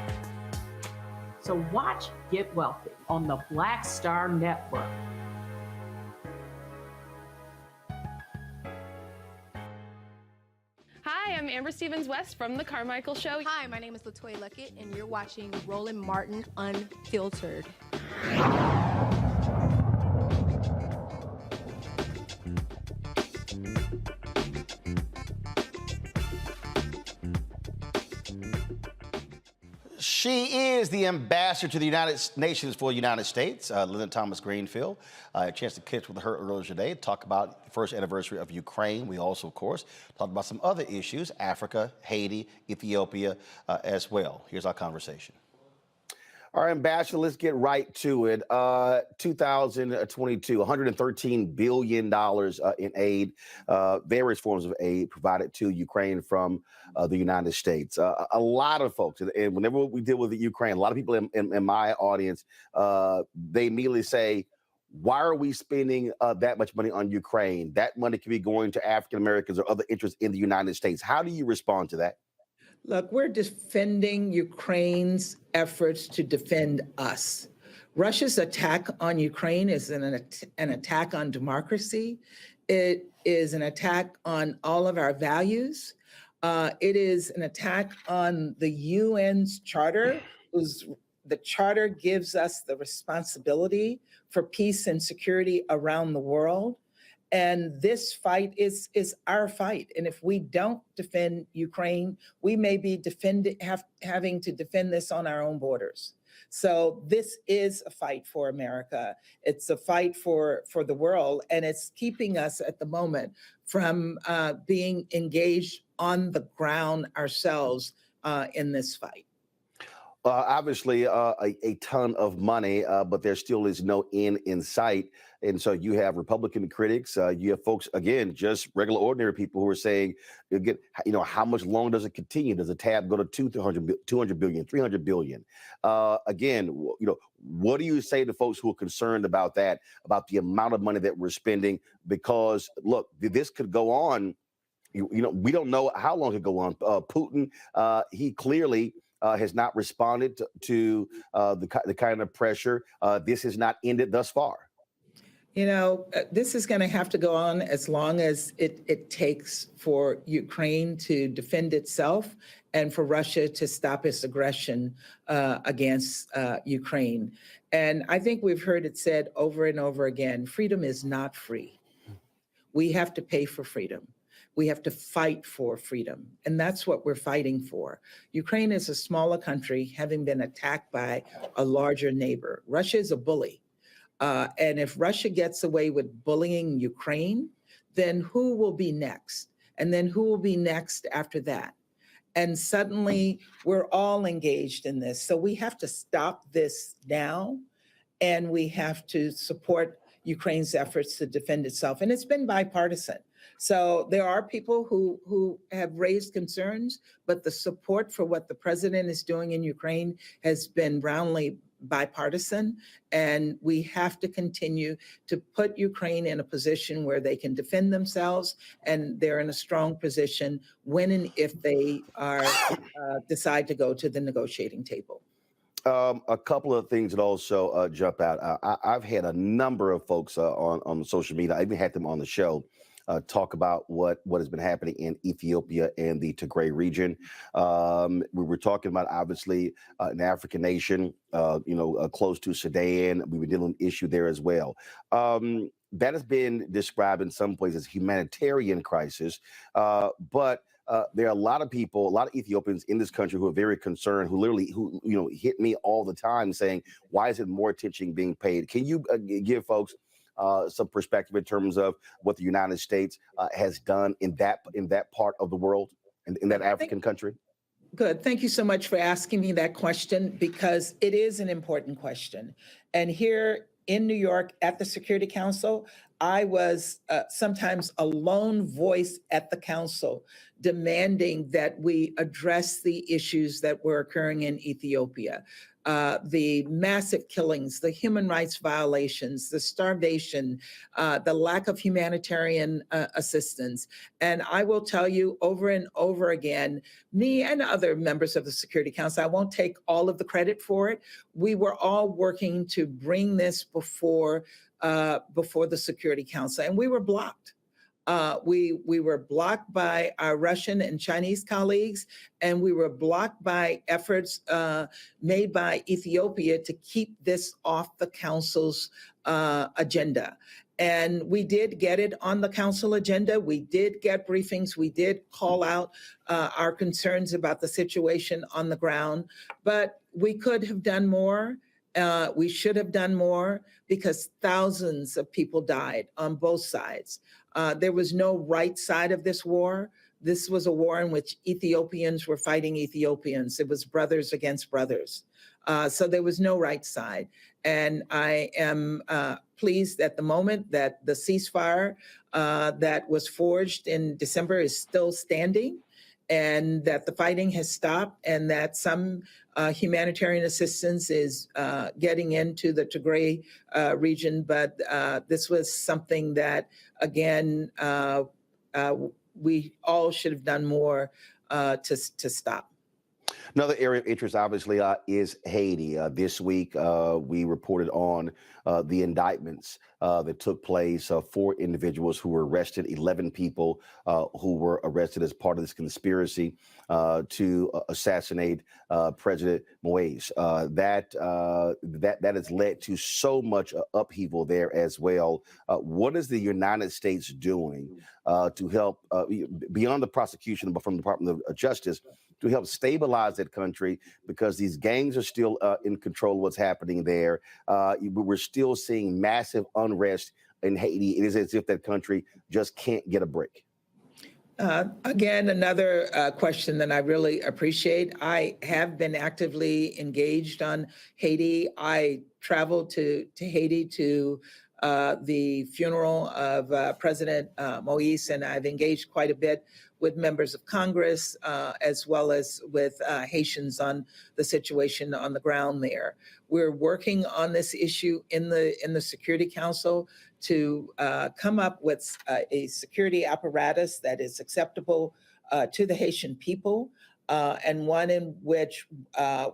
So watch Get Wealthy on the Black Star Network. Hi, I'm Amber Stevens-West from The Carmichael Show. Hi, my name is LaToya Luckett, and you're watching Roland Martin Unfiltered. She is the ambassador to the United Nations for the United States, Linda Thomas Greenfield. I had a chance to catch with her earlier today, talk about the first anniversary of Ukraine. We also, of course, talked about some other issues, Africa, Haiti, Ethiopia as well. Here's our conversation. Our ambassador, let's get right to it. 2022, $113 billion in aid, various forms of aid provided to Ukraine from the United States. A lot of folks, and whenever we deal with the Ukraine, a lot of people in my audience, they immediately say, why are we spending that much money on Ukraine? That money could be going to African Americans or other interests in the United States. How do you respond to that? Look, we're defending Ukraine's efforts to defend us. Russia's attack on Ukraine is an attack on democracy. It is an attack on all of our values. It is an attack on the UN's charter, the charter gives us the responsibility for peace and security around the world. And this fight is our fight. And if we don't defend Ukraine, we may be having to defend this on our own borders. So this is a fight for America. It's a fight for the world. And it's keeping us at the moment from being engaged on the ground ourselves in this fight. Obviously, a ton of money, but there still is no end in sight. And so you have Republican critics, you have folks, again, just regular, ordinary people who are saying, how much longer does it continue? Does the tab go to 200 billion, 300 billion? Again, what do you say to folks who are concerned about that, about the amount of money that we're spending? Because, look, this could go on. We don't know how long it could go on. Putin, he clearly has not responded to the kind of pressure. This has not ended thus far. This is going to have to go on as long as it takes for Ukraine to defend itself and for Russia to stop its aggression against Ukraine. And I think we've heard it said over and over again, freedom is not free. We have to pay for freedom. We have to fight for freedom. And that's what we're fighting for. Ukraine is a smaller country, having been attacked by a larger neighbor. Russia is a bully. And if Russia gets away with bullying Ukraine, then who will be next? And then who will be next after that? And suddenly we're all engaged in this. So we have to stop this now, and we have to support Ukraine's efforts to defend itself. And it's been bipartisan. So there are people who have raised concerns, but the support for what the president is doing in Ukraine has been roundly bipartisan. And we have to continue to put Ukraine in a position where they can defend themselves, and they're in a strong position when and if they are decide to go to the negotiating table. A couple of things that also jump out. I've had a number of folks on social media. I even had them on the show talk about what has been happening in Ethiopia and the Tigray region. We were talking about, obviously, an African nation, close to Sudan. We were dealing with an issue there as well. That has been described in some places as humanitarian crisis, but there are a lot of people, a lot of Ethiopians in this country who are very concerned, who hit me all the time saying, why is it more attention being paid? Can you give folks some perspective in terms of what the United States has done in that part of the world, in that African country? Good. Thank you so much for asking me that question, because it is an important question. And here in New York at the Security Council, I was sometimes a lone voice at the council demanding that we address the issues that were occurring in Ethiopia. The massive killings, the human rights violations, the starvation, the lack of humanitarian assistance. And I will tell you over and over again, me and other members of the Security Council, I won't take all of the credit for it. We were all working to bring this before the Security Council, and we were blocked. We were blocked by our Russian and Chinese colleagues, and we were blocked by efforts made by Ethiopia to keep this off the council's agenda. And we did get it on the council agenda. We did get briefings. We did call out our concerns about the situation on the ground, but we could have done more. We should have done more because thousands of people died on both sides. There was no right side of this war. This was a war in which Ethiopians were fighting Ethiopians. It was brothers against brothers. So there was no right side. And I am pleased at the moment that the ceasefire that was forged in December is still standing, and that the fighting has stopped, and that some humanitarian assistance is getting into the Tigray region. But this was something that, again, we all should have done more to stop. Another area of interest, obviously, is Haiti. This week, we reported on the indictments that took place. 4 individuals who were arrested, 11 people who were arrested as part of this conspiracy to assassinate President Moise. That has led to so much upheaval there as well. What is the United States doing to help, beyond the prosecution, but from the Department of Justice, to help stabilize that country, because these gangs are still in control of what's happening there. We're still seeing massive unrest in Haiti. It is as if that country just can't get a break. Again, another question that I really appreciate. I have been actively engaged on Haiti. I traveled to Haiti to the funeral of President Moise, and I've engaged quite a bit with members of Congress, as well as with Haitians on the situation on the ground there. We're working on this issue in the Security Council to come up with a security apparatus that is acceptable to the Haitian people, and one in which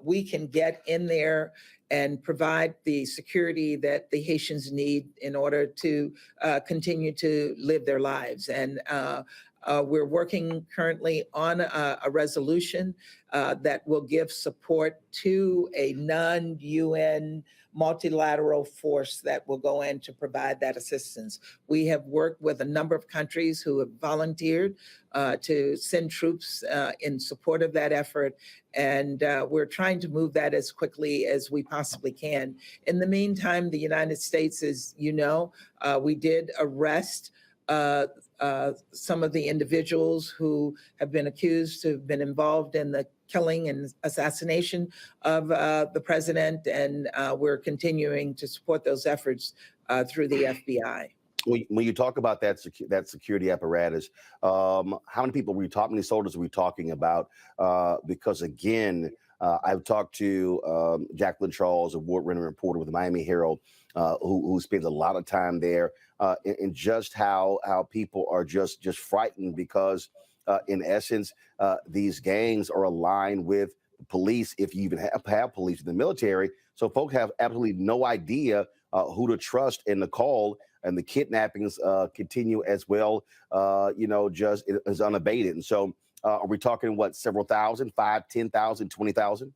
we can get in there and provide the security that the Haitians need in order to continue to live their lives. And we're working currently on a resolution that will give support to a non-UN multilateral force that will go in to provide that assistance. We have worked with a number of countries who have volunteered to send troops in support of that effort, and we're trying to move that as quickly as we possibly can. In the meantime, the United States, as you know, we did arrest some of the individuals who have been accused to have been involved in the killing and assassination of the president, and we're continuing to support those efforts through the FBI. When you talk about that security apparatus, how many people were you talking? How many soldiers were we talking about? Because again, I've talked to Jacqueline Charles, award-winning reporter with the Miami Herald, who spends a lot of time there, and just how people are just frightened because, in essence, these gangs are aligned with police, if you even have police in the military. So folks have absolutely no idea who to trust in the call, and the kidnappings continue as well, just is unabated. And so are we talking, what, several thousand, 5, 10,000, 20,000?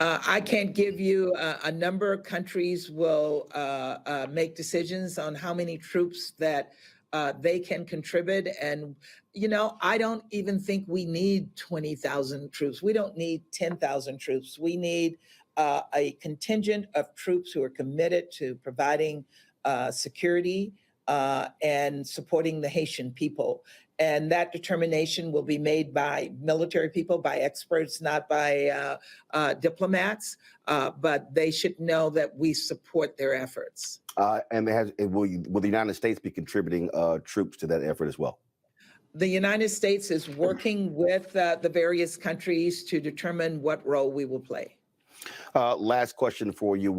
I can't give you a number. Countries will make decisions on how many troops that they can contribute. And, I don't even think we need 20,000 troops. We don't need 10,000 troops. We need a contingent of troops who are committed to providing security and supporting the Haitian people. And that determination will be made by military people, by experts, not by diplomats. But they should know that we support their efforts. And will the United States be contributing troops to that effort as well? The United States is working with the various countries to determine what role we will play. Last question for you.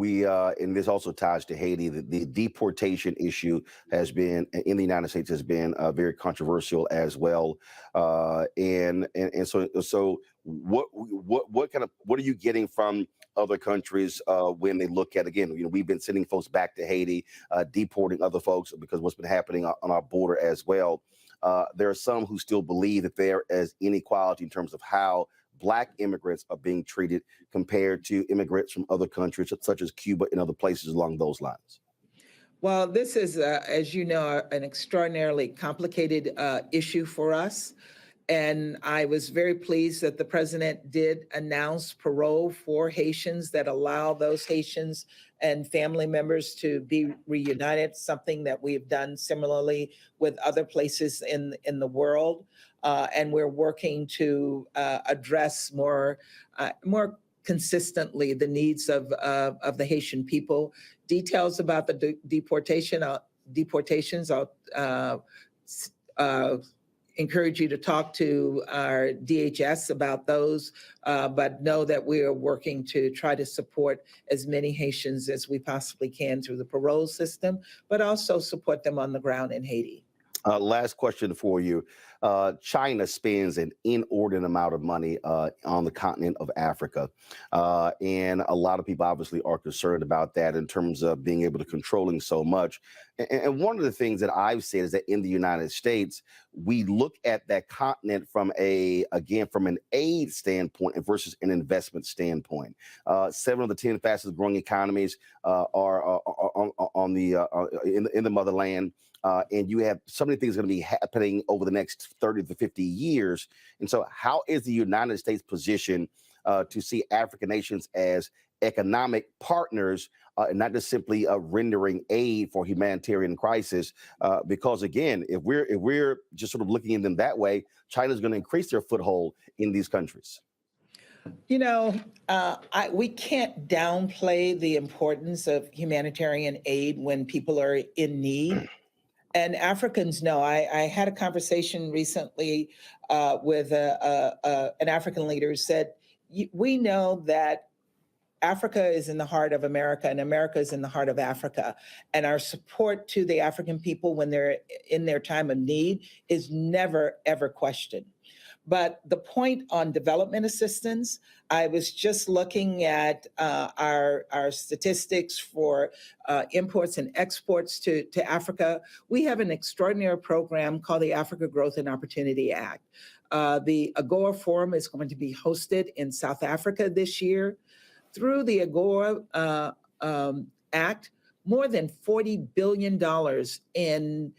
And this also ties to Haiti. The deportation issue has been in the United States has been very controversial as well. And so what are you getting from other countries when they look at, again, we've been sending folks back to Haiti, deporting other folks because of what's been happening on our border as well. There are some who still believe that there is inequality in terms of how Black immigrants are being treated compared to immigrants from other countries, such as Cuba and other places along those lines. Well, this is, as you know, an extraordinarily complicated issue for us. And I was very pleased that the president did announce parole for Haitians that allow those Haitians and family members to be reunited, something that we've done similarly with other places in the world. And we're working to address more consistently the needs of the Haitian people. Details about the deportations, I'll encourage you to talk to our DHS about those, but know that we are working to try to support as many Haitians as we possibly can through the parole system, but also support them on the ground in Haiti. Last question for you. China spends an inordinate amount of money on the continent of Africa. And a lot of people obviously are concerned about that in terms of being able to controlling so much. And one of the things that I've said is that in the United States, we look at that continent from an aid standpoint versus an investment standpoint. 7 of the 10 fastest growing economies are in the motherland. And you have so many things going to be happening over the next 30 to 50 years. And so how is the United States positioned to see African nations as economic partners and not just simply rendering aid for humanitarian crisis? Because, again, if we're just sort of looking at them that way, China's going to increase their foothold in these countries. We can't downplay the importance of humanitarian aid when people are in need. And Africans know. I had a conversation recently with an African leader who said, we know that Africa is in the heart of America and America is in the heart of Africa. And our support to the African people when they're in their time of need is never, ever questioned. But the point on development assistance, I was just looking at our statistics for imports and exports to Africa. We have an extraordinary program called the Africa Growth and Opportunity Act. The AGOA Forum is going to be hosted in South Africa this year. Through the AGOA Act, more than $40 billion in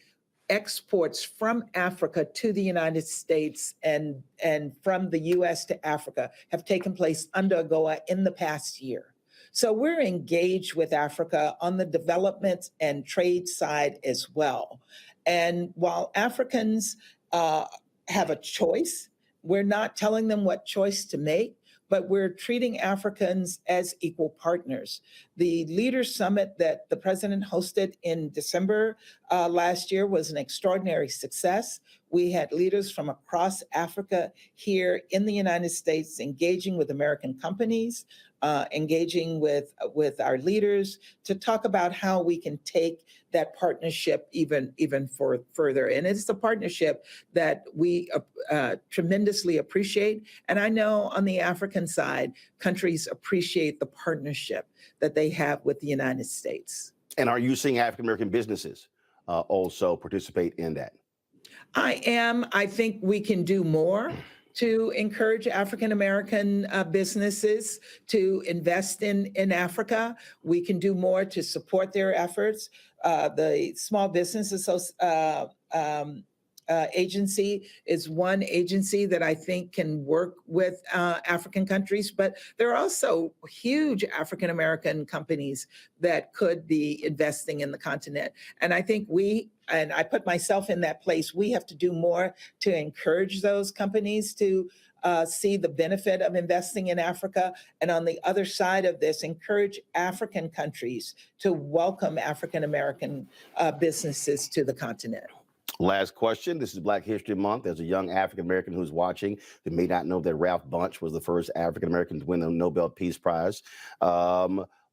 exports from Africa to the United States and from the US to Africa have taken place under AGOA in the past year. So we're engaged with Africa on the development and trade side as well. And while Africans have a choice, we're not telling them what choice to make, but we're treating Africans as equal partners. The Leaders Summit that the president hosted in December last year was an extraordinary success. We had leaders from across Africa here in the United States engaging with American companies, engaging with our leaders to talk about how we can take that partnership even further. And it's a partnership that we tremendously appreciate. And I know on the African side, countries appreciate the partnership that they have with the United States. And are you seeing African-American businesses also participate in that? I am. I think we can do more to encourage African-American businesses to invest in Africa. We can do more to support their efforts. The Small Business Agency is one agency that I think can work with African countries, but there are also huge African-American companies that could be investing in the continent. And I think and I put myself in that place, we have to do more to encourage those companies to see the benefit of investing in Africa. And on the other side of this, encourage African countries to welcome African-American businesses to the continent. Last question. This is Black History Month. There's a young African-American who's watching who may not know that Ralph Bunche was the first African-American to win the Nobel Peace Prize.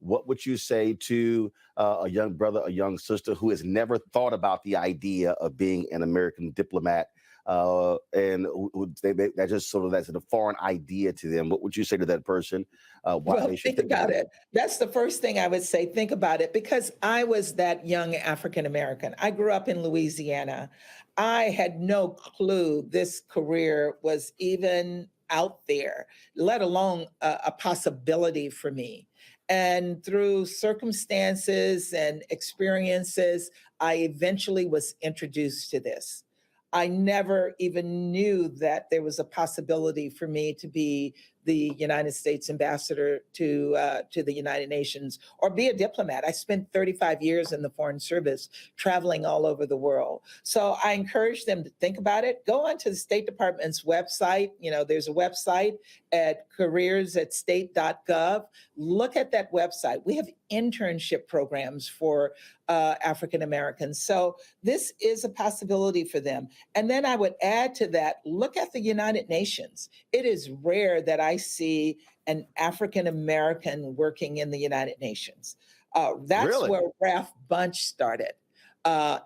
What would you say to a young brother, a young sister who has never thought about the idea of being an American diplomat that's just sort of that's a foreign idea to them. What would you say to that person? Why Well, they should think about it. That's the first thing I would say. Think about it, because I was that young African American. I grew up in Louisiana. I had no clue this career was even out there, let alone a possibility for me. And through circumstances and experiences, I eventually was introduced to this. I never even knew that there was a possibility for me to be the United States ambassador to the United Nations or be a diplomat. I spent 35 years in the Foreign Service, traveling all over the world. So I encourage them to think about it. Go onto the State Department's website. You know, there's a website at careers@state.gov. Look at that website. We have internship programs for African Americans. So this is a possibility for them. And then I would add to that, look at the United Nations. It is rare that I see an African American working in the United Nations. That's Really? where Ralph Bunche started.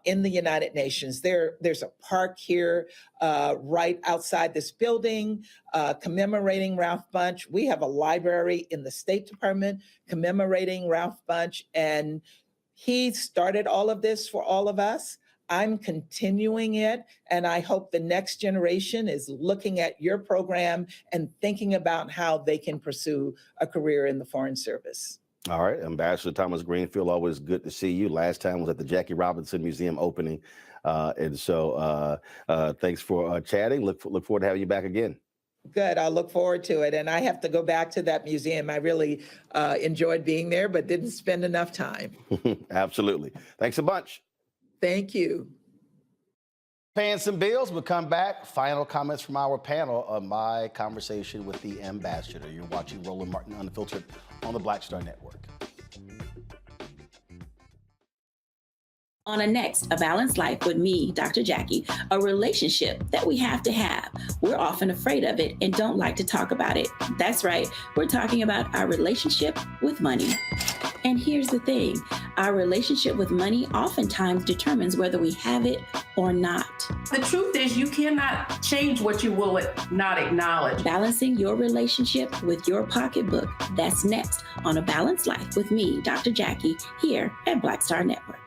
In the United Nations. There's a park here right outside this building commemorating Ralph Bunche. We have a library in the State Department commemorating Ralph Bunche, and he started all of this for all of us. I'm continuing it, and I hope the next generation is looking at your program and thinking about how they can pursue a career in the Foreign Service. All right, Ambassador Thomas Greenfield, always good to see you. Last time was at the Jackie Robinson Museum opening, and so thanks for chatting. Look forward to having you back again. Good, I'll look forward to it. And I have to go back to that museum. I really enjoyed being there, but didn't spend enough time. Absolutely. Thanks a bunch. Thank you. Paying some bills. We'll come back. Final comments from our panel on my conversation with the ambassador. You're watching Roland Martin Unfiltered on the Black Star Network. On a next, A Balanced Life with me, Dr. Jackie, a relationship that we have to have. We're often afraid of it and don't like to talk about it. That's right, we're talking about our relationship with money. And here's the thing, our relationship with money oftentimes determines whether we have it or not. The truth is you cannot change what you will not acknowledge. Balancing your relationship with your pocketbook. That's next on A Balanced Life with me, Dr. Jackie, here at Black Star Network.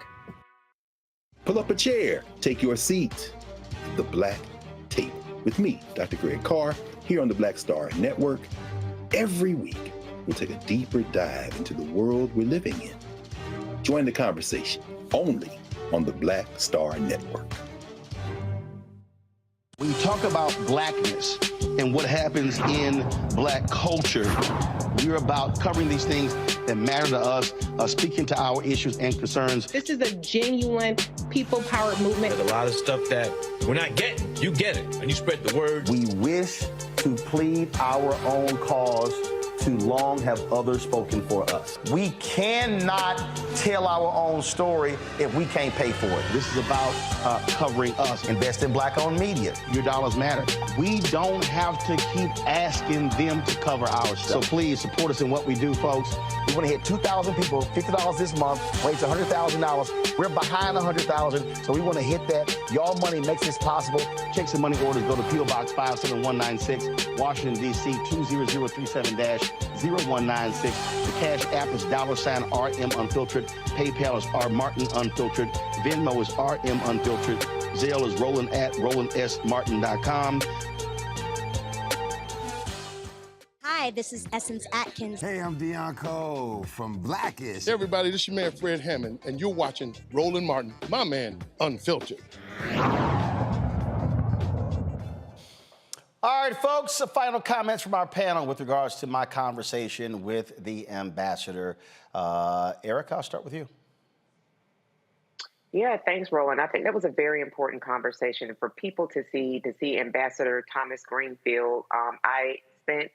Pull up a chair, take your seat. The Black Tape with me, Dr. Greg Carr, here on the Black Star Network. Every week, we'll take a deeper dive into the world we're living in. Join the conversation only on the Black Star Network. When you talk about blackness and what happens in black culture, we're about covering these things that matter to us, speaking to our issues and concerns. This is a genuine people-powered movement. There's a lot of stuff that we're not getting. You get it, and you spread the word. We wish to plead our own cause. Too long have others spoken for us. We cannot tell our own story if we can't pay for it. This is about covering us. Invest in black-owned media. Your dollars matter. We don't have to keep asking them to cover our stuff. So please support us in what we do, folks. We want to hit 2,000 people, $50 this month, raise $100,000. We're behind 100,000, so we want to hit that. Y'all money makes this possible. Checks and money orders go to P.O. Box 57196, Washington, D.C. 20037-0196. The Cash App is $RM Unfiltered. PayPal is R Martin Unfiltered. Venmo is RM Unfiltered. Zelle is Roland@RolandSMartin.com. Hi, this is Essence Atkins. Hey, I'm Deion Cole from Blackish. Hey, everybody, this is your man Fred Hammond, and you're watching Roland Martin, my man, Unfiltered. All right, folks, final comments from our panel with regards to my conversation with the ambassador. Erica, I'll start with you. Yeah, thanks, Roland. I think that was a very important conversation for people to see Ambassador Thomas Greenfield. I spent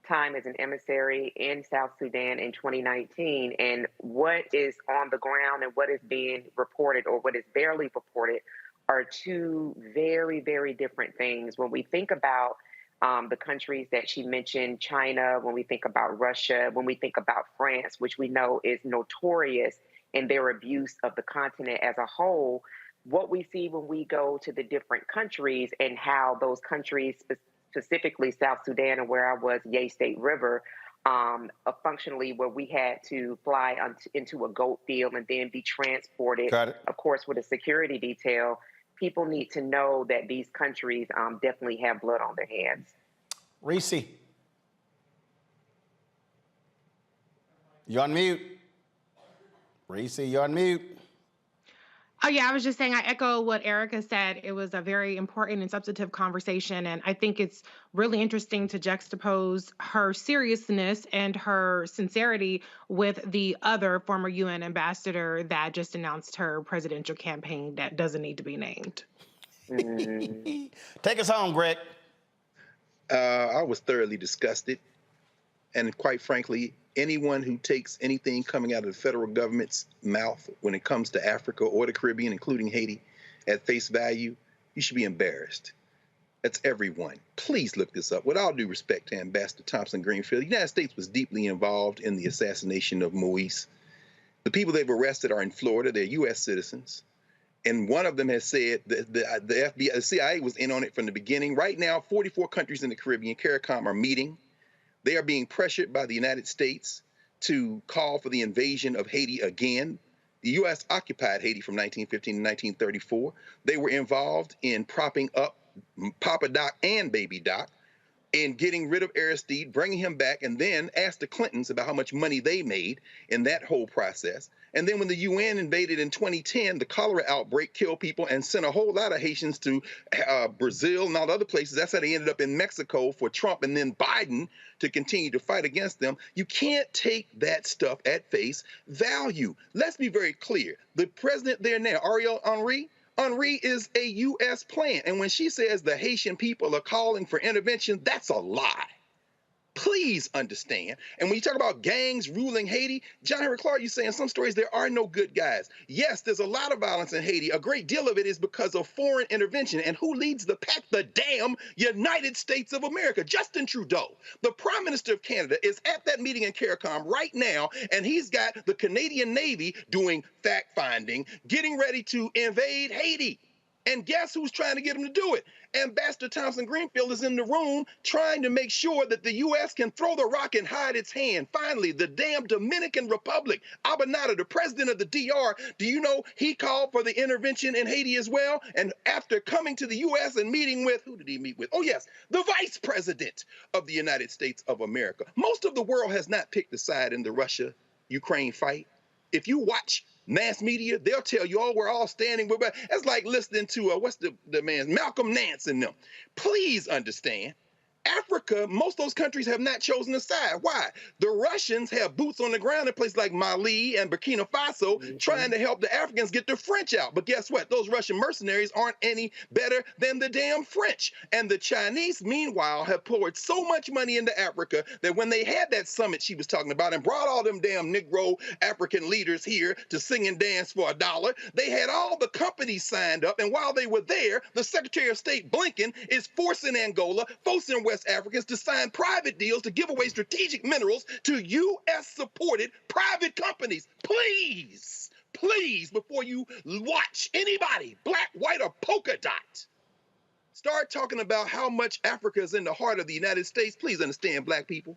time as an emissary in South Sudan in 2019, and what is on the ground and what is being reported or what is barely reported are two very, very different things. When we think about the countries that she mentioned, China, when we think about Russia, when we think about France, which we know is notorious in their abuse of the continent as a whole, what we see when we go to the different countries and how those countries, specifically South Sudan and where I was, Ye State River, functionally where we had to fly into a goat field and then be transported, of course, with a security detail. People need to know that these countries definitely have blood on their hands. Reese, you're on mute. Reese, you're on mute. Oh, yeah, I was just saying, I echo what Erica said. It was a very important and substantive conversation, and I think it's really interesting to juxtapose her seriousness and her sincerity with the other former UN ambassador that just announced her presidential campaign that doesn't need to be named. Take us home, Greg. I was thoroughly disgusted, and quite frankly, anyone who takes anything coming out of the federal government's mouth when it comes to Africa or the Caribbean, including Haiti, at face value, you should be embarrassed. That's everyone. Please look this up. With all due respect to Ambassador Thompson Greenfield, the United States was deeply involved in the assassination of Moise. The people they've arrested are in Florida. They're U.S. citizens. And one of them has said that the FBI, the CIA was in on it from the beginning. Right now, 44 countries in the Caribbean, CARICOM, are meeting. They are being pressured by the United States to call for the invasion of Haiti again. The U.S. occupied Haiti from 1915 to 1934. They were involved in propping up Papa Doc and Baby Doc, in getting rid of Aristide, bringing him back, and then asked the Clintons about how much money they made in that whole process. And then when the UN invaded in 2010, the cholera outbreak killed people and sent a whole lot of Haitians to Brazil and all other places. That's how they ended up in Mexico for Trump and then Biden to continue to fight against them. You can't take that stuff at face value. Let's be very clear. The president there now, Ariel Henry is a U.S. plant. And when she says the Haitian people are calling for intervention, that's a lie. Please understand. And when you talk about gangs ruling Haiti, John Henry Clark, you're saying some stories there are no good guys. Yes, there's a lot of violence in Haiti. A great deal of it is because of foreign intervention. And who leads the pack? The damn United States of America. Justin Trudeau, the Prime Minister of Canada, is at that meeting in CARICOM right now, and he's got the Canadian Navy doing fact-finding, getting ready to invade Haiti. And guess who's trying to get him to do it? Ambassador Thompson Greenfield is in the room trying to make sure that the U.S. can throw the rock and hide its hand. Finally, the damn Dominican Republic, Abinada, the president of the DR, do you know he called for the intervention in Haiti as well? And after coming to the U.S. and meeting with, who did he meet with? Oh, yes, the vice president of the United States of America. Most of the world has not picked a side in the Russia-Ukraine fight. If you watch mass media, they'll tell you, oh, we're all standing with. That's like listening to, what's the man's, Malcolm Nance and them. Please understand, Africa, most of those countries have not chosen a side. Why? The Russians have boots on the ground in places like Mali and Burkina Faso trying to help the Africans get the French out. But guess what? Those Russian mercenaries aren't any better than the damn French. And the Chinese, meanwhile, have poured so much money into Africa that when they had that summit she was talking about and brought all them damn Negro African leaders here to sing and dance for $1, they had all the companies signed up. And while they were there, the Secretary of State Blinken is forcing Angola, forcing West Africans to sign private deals to give away strategic minerals to U.S.-supported private companies. Please, please, before you watch anybody, black, white, or polka dot, start talking about how much Africa is in the heart of the United States. Please understand, black people.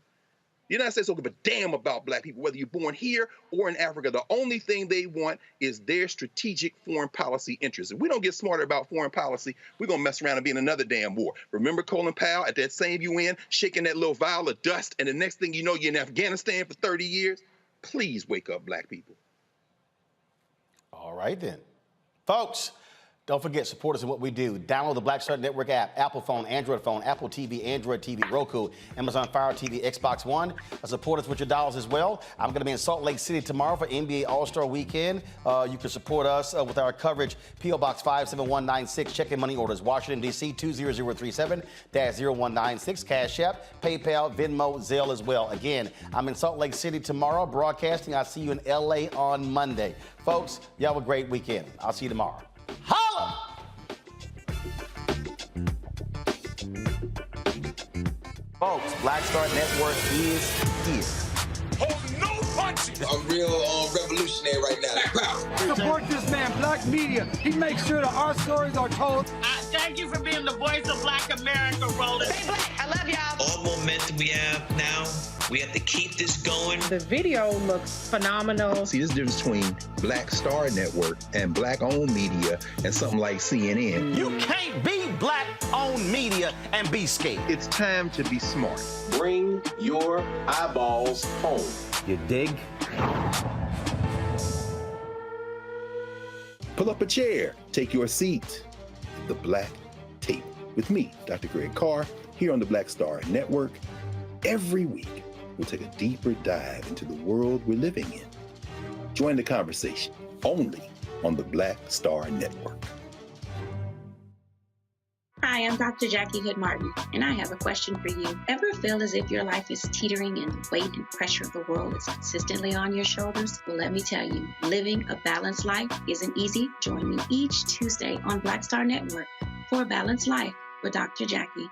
The United States don't give a damn about black people, whether you're born here or in Africa. The only thing they want is their strategic foreign policy interests. If we don't get smarter about foreign policy, we're going to mess around and be in another damn war. Remember Colin Powell at that same UN shaking that little vial of dust, and the next thing you know, you're in Afghanistan for 30 years? Please wake up, black people. All right, then. Folks, don't forget, support us in what we do. Download the Black Star Network app, Apple phone, Apple TV, Android TV, Roku, Amazon Fire TV, Xbox One. Support us with your dollars as well. I'm going to be in Salt Lake City tomorrow for NBA All-Star Weekend. You can support us with our coverage, P.O. Box 57196, check-in money orders, Washington, D.C. 20037-0196, Cash App, PayPal, Venmo, Zelle as well. Again, I'm in Salt Lake City tomorrow broadcasting. I'll see you in L.A. on Monday. Folks, y'all have a great weekend. I'll see you tomorrow. Holla! Folks, Black Star Network is here. Hold no punches. A real revolution. revolutionary right now. Support this man, Black Media. He makes sure that our stories are told. Thank you for being the voice of Black America, Roland. Stay black. I love y'all. All momentum we have now, we have to keep this going. The video looks phenomenal. See, this difference between Black Star Network and Black-owned media and something like CNN. You can't be Black-owned media and be scared. It's time to be smart. Bring your eyeballs home. You dig? Pull up a chair, take your seat. The Black Tape with me, Dr. Greg Carr, here on the Black Star Network. Every week, we'll take a deeper dive into the world we're living in. Join the conversation only on the Black Star Network. Hi, I'm Dr. Jackie Hood Martin, and I have a question for you. Ever feel as if your life is teetering and the weight and pressure of the world is consistently on your shoulders? Well, let me tell you, living a balanced life isn't easy. Join me each Tuesday on Black Star Network for A Balanced Life with Dr. Jackie.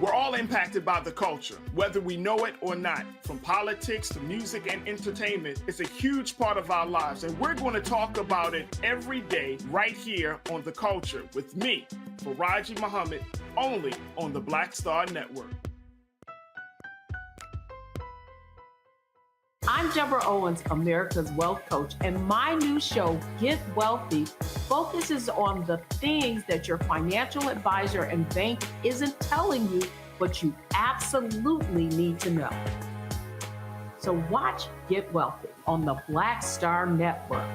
We're all impacted by the culture, whether we know it or not. From politics to music and entertainment, it's a huge part of our lives, and we're going to talk about it every day right here on The Culture with me, Faraji Muhammad, only on the Black Star Network. I'm Deborah Owens, America's Wealth Coach, and my new show, Get Wealthy, focuses on the things that your financial advisor and bank isn't telling you, but you absolutely need to know. So watch Get Wealthy on the Black Star Network.